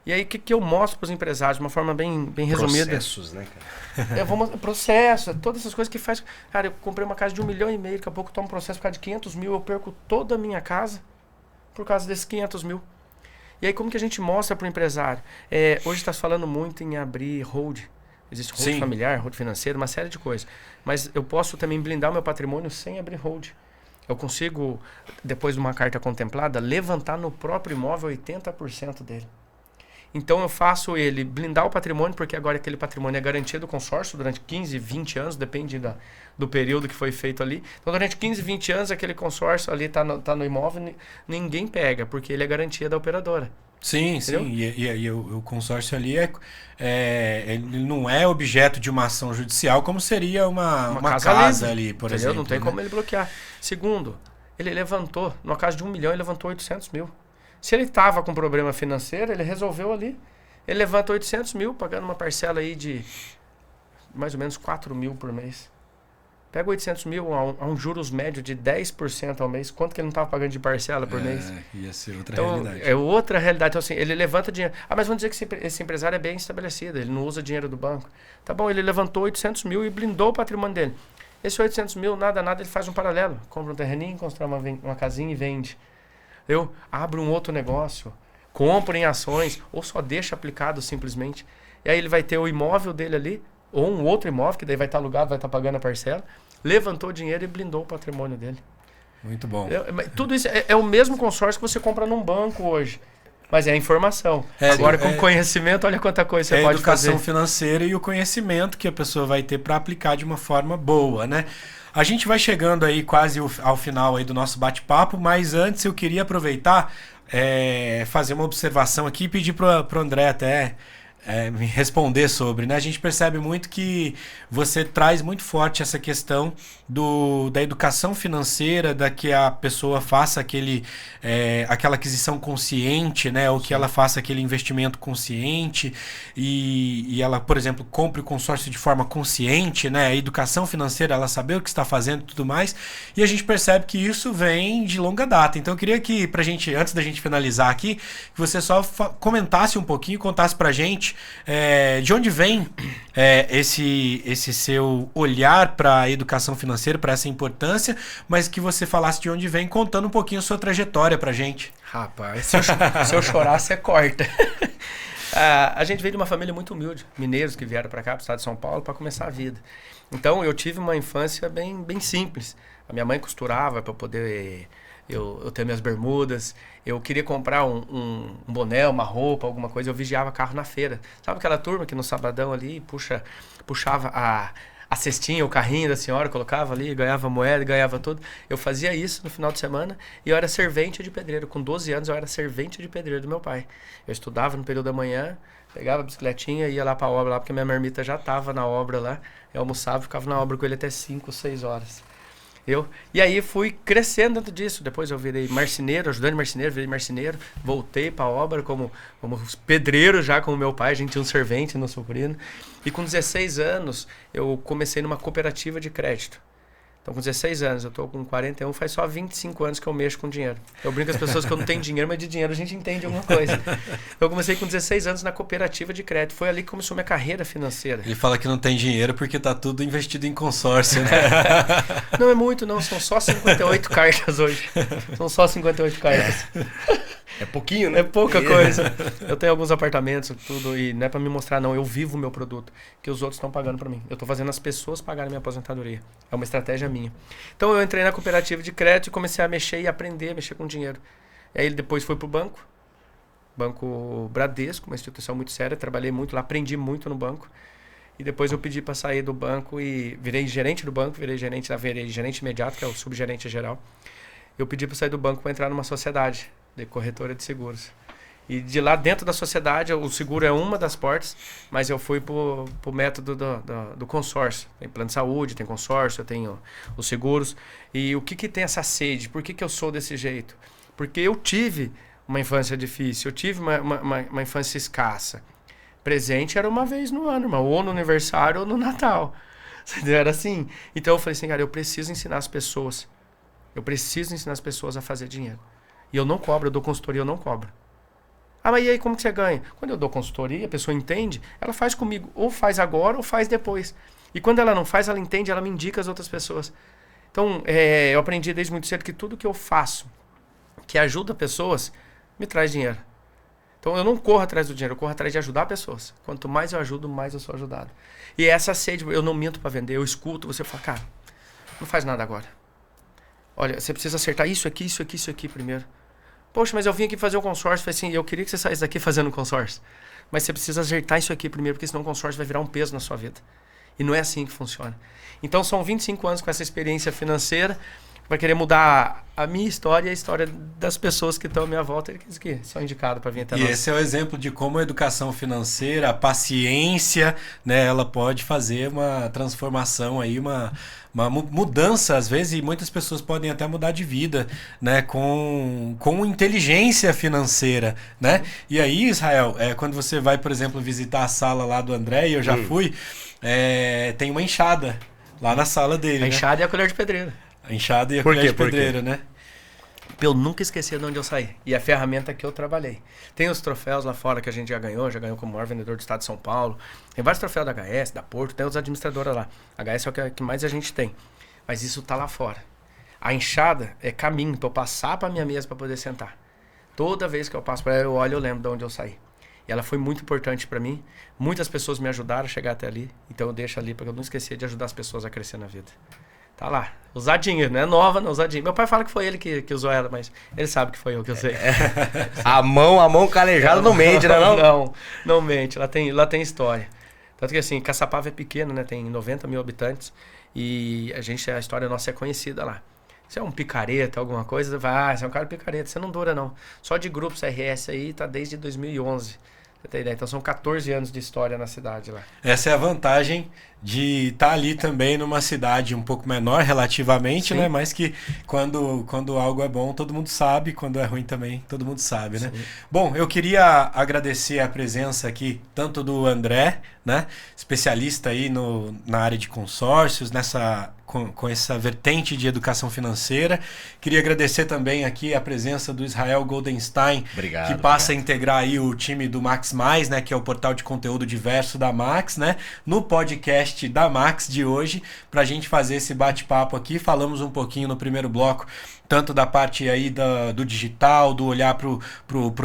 E aí, o que eu mostro para os empresários, de uma forma bem resumida? Processos, né, cara? Eu vou mostrar processo, todas essas coisas que faz. Cara, eu comprei uma casa de 1,5 milhão, daqui a pouco eu tomo um processo por causa de 500 mil, eu perco toda a minha casa por causa desses 500 mil. E aí, como que a gente mostra para o empresário? Hoje está se falando muito em abrir hold. Existe hold familiar, hold financeiro, uma série de coisas. Mas eu posso também blindar o meu patrimônio sem abrir hold. Eu consigo, depois de uma carta contemplada, levantar no próprio imóvel 80% dele. Então eu faço ele blindar o patrimônio, porque agora aquele patrimônio é garantia do consórcio durante 15, 20 anos, depende do período que foi feito ali. Então durante 15, 20 anos aquele consórcio ali está no imóvel, ninguém pega, porque ele é garantia da operadora. Sim. E o consórcio ali ele não é objeto de uma ação judicial, como seria uma casa ali, por exemplo. Não tem como ele bloquear. Segundo, ele levantou, no caso de 1 milhão, ele levantou 800 mil. Se ele estava com problema financeiro, ele resolveu ali. Ele levanta 800 mil, pagando uma parcela aí de mais ou menos 4 mil por mês. Pega 800 mil a um juros médio de 10% ao mês. Quanto que ele não estava pagando de parcela por mês? Ia ser outra realidade. É outra realidade. Então, assim, ele levanta dinheiro. Mas vamos dizer que esse empresário é bem estabelecido. Ele não usa dinheiro do banco. Tá bom, ele levantou 800 mil e blindou o patrimônio dele. Esse 800 mil, nada, ele faz um paralelo. Compra um terreninho, constrói uma casinha e vende. Eu abro um outro negócio, compro em ações, ou só deixa aplicado simplesmente. E aí ele vai ter o imóvel dele ali, ou um outro imóvel, que daí vai estar alugado, vai estar pagando a parcela. levantou o dinheiro e blindou o patrimônio dele. Muito bom. Tudo isso é o mesmo consórcio que você compra num banco hoje. Mas é a informação. Agora, com conhecimento, olha quanta coisa você pode fazer. A educação financeira e o conhecimento que a pessoa vai ter para aplicar de uma forma boa, né? A gente vai chegando aí quase ao final aí do nosso bate-papo, mas antes eu queria aproveitar, fazer uma observação aqui e pedir para o André até me responder sobre, né? A gente percebe muito que você traz muito forte essa questão da educação financeira, da que a pessoa faça aquela aquisição consciente, né? Ou que ela faça aquele investimento consciente e ela, por exemplo, compre o consórcio de forma consciente, né? A educação financeira, ela saber o que está fazendo e tudo mais. E a gente percebe que isso vem de longa data. Então eu queria que, antes da gente finalizar aqui, que você só comentasse um pouquinho, contasse pra gente de onde vem esse seu olhar para a educação financeira, para essa importância, mas que você falasse de onde vem, contando um pouquinho a sua trajetória pra gente. Rapaz, se eu chorar, você corta. A gente veio de uma família muito humilde, mineiros que vieram para cá, para o estado de São Paulo, para começar a vida. Então, eu tive uma infância bem simples. A minha mãe costurava para poder eu ter minhas bermudas. Eu queria comprar um boné, uma roupa, alguma coisa. Eu vigiava carro na feira. Sabe aquela turma que no sabadão ali puxava a cestinha, o carrinho da senhora, colocava ali, ganhava moeda, ganhava tudo. Eu fazia isso no final de semana e eu era servente de pedreiro. Com 12 anos eu era servente de pedreiro do meu pai. Eu estudava no período da manhã, pegava a bicicletinha e ia lá para a obra, lá, porque minha marmita já estava na obra lá. Eu almoçava e ficava na obra com ele até 5, 6 horas. E aí fui crescendo dentro disso. Depois eu virei marceneiro, ajudante de marceneiro, virei marceneiro. Voltei para a obra como pedreiro já com o meu pai. A gente tinha um servente no Sucurino. E com 16 anos eu comecei numa cooperativa de crédito. Então com 16 anos, eu estou com 41, faz só 25 anos que eu mexo com dinheiro. Eu brinco com as pessoas que eu não tenho dinheiro, mas de dinheiro a gente entende alguma coisa. Eu comecei com 16 anos na cooperativa de crédito. Foi ali que começou minha carreira financeira. Ele fala que não tem dinheiro porque tá tudo investido em consórcio, né? Não é muito, não. São só 58 cartas hoje. São só 58 cartas. É pouquinho, né? É pouca coisa. Eu tenho alguns apartamentos, tudo, e não é pra me mostrar, não. Eu vivo o meu produto, que os outros estão pagando pra mim. Eu tô fazendo as pessoas pagarem minha aposentadoria. É uma estratégia minha. Então eu entrei na cooperativa de crédito e comecei a mexer e aprender a mexer com dinheiro. E aí depois fui pro banco. Banco Bradesco, uma instituição muito séria. Trabalhei muito lá, aprendi muito no banco. E depois eu pedi para sair do banco e virei gerente do banco, virei gerente imediato, que é o subgerente geral. Eu pedi para sair do banco para entrar numa sociedade de corretora de seguros. E de lá dentro da sociedade, o seguro é uma das portas, mas eu fui pro método do consórcio. Tem plano de saúde, tem consórcio, eu tenho os seguros. E o que tem essa sede? Por que eu sou desse jeito? Porque eu tive uma infância difícil, eu tive uma infância escassa. Presente era uma vez no ano, irmão, ou no aniversário ou no Natal. Era assim. Então eu falei assim, cara, eu preciso ensinar as pessoas. Eu preciso ensinar as pessoas a fazer dinheiro. E eu não cobro, eu dou consultoria, eu não cobro. Ah, mas e aí como que você ganha? Quando eu dou consultoria, a pessoa entende, ela faz comigo. Ou faz agora ou faz depois. E quando ela não faz, ela entende, ela me indica as outras pessoas. Então, eu aprendi desde muito cedo que tudo que eu faço, que ajuda pessoas, me traz dinheiro. Então eu não corro atrás do dinheiro, eu corro atrás de ajudar pessoas. Quanto mais eu ajudo, mais eu sou ajudado. E essa sede, eu não minto para vender, eu escuto, você fala, cara, não faz nada agora. Olha, você precisa acertar isso aqui primeiro. Poxa, mas eu vim aqui fazer o consórcio. Falei assim, eu queria que você saísse daqui fazendo o consórcio. Mas você precisa acertar isso aqui primeiro, porque senão o consórcio vai virar um peso na sua vida. E não é assim que funciona. Então são 25 anos com essa experiência financeira para querer mudar a minha história e a história das pessoas que estão à minha volta e que são indicados para vir até nós. E esse é o exemplo de como a educação financeira, a paciência, né, ela pode fazer uma transformação aí, uma mudança, às vezes, e muitas pessoas podem até mudar de vida, né, com inteligência financeira, né? E aí, Israel, quando você vai, por exemplo, visitar a sala lá do André, e eu já fui, tem uma enxada lá na sala dele. A enxada e a colher de pedreiro. A enxada e a colher de pedreiro, né? Pra eu nunca esquecer de onde eu saí. E a ferramenta que eu trabalhei. Tem os troféus lá fora que a gente já ganhou como maior vendedor do estado de São Paulo. Tem vários troféus da HS, da Porto, tem os administradores lá. A HS é o que mais a gente tem. Mas isso tá lá fora. A enxada é caminho pra eu passar pra minha mesa pra poder sentar. Toda vez que eu passo pra ela, eu olho, eu lembro de onde eu saí. E ela foi muito importante pra mim. Muitas pessoas me ajudaram a chegar até ali. Então eu deixo ali pra eu não esquecer de ajudar as pessoas a crescer na vida. Tá lá. Usar dinheiro, não é nova, não, usar dinheiro. Meu pai fala que foi ele que usou ela, mas ele sabe que foi eu que usei. A mão calejada não mente, né? Não mente, lá tem história. Tanto que assim, Caçapava é pequeno, né? Tem 90 mil habitantes e a história nossa é conhecida lá. Se é um picareta, alguma coisa, você é um cara picareta, você não dura não. Só de grupos RS aí tá desde 2011. Você tem ideia? Então são 14 anos de história na cidade lá. Essa é a vantagem de estar ali também numa cidade um pouco menor relativamente, Sim. né? Mas que quando algo é bom, todo mundo sabe, quando é ruim também, todo mundo sabe, né? Sim. Bom, eu queria agradecer a presença aqui, tanto do André, né? Especialista aí na área de consórcios, com essa vertente de educação financeira. Queria agradecer também aqui a presença do Israel Goldenstein, Obrigado, que passa a integrar aí o time do Max Mais, né? Que é o portal de conteúdo diverso da Max, né? No podcast da Max de hoje, para a gente fazer esse bate-papo aqui. Falamos um pouquinho no primeiro bloco, tanto da parte aí do digital, do olhar pro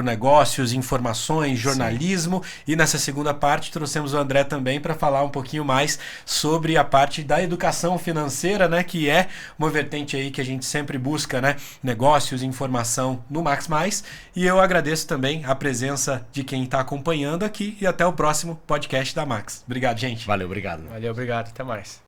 negócios, informações, jornalismo. Sim. E nessa segunda parte trouxemos o André também para falar um pouquinho mais sobre a parte da educação financeira, né? Que é uma vertente aí que a gente sempre busca, né? Negócios, informação no Max Mais. E eu agradeço também a presença de quem está acompanhando aqui e até o próximo podcast da Max. Obrigado, gente. Valeu, obrigado. Valeu, obrigado. Até mais.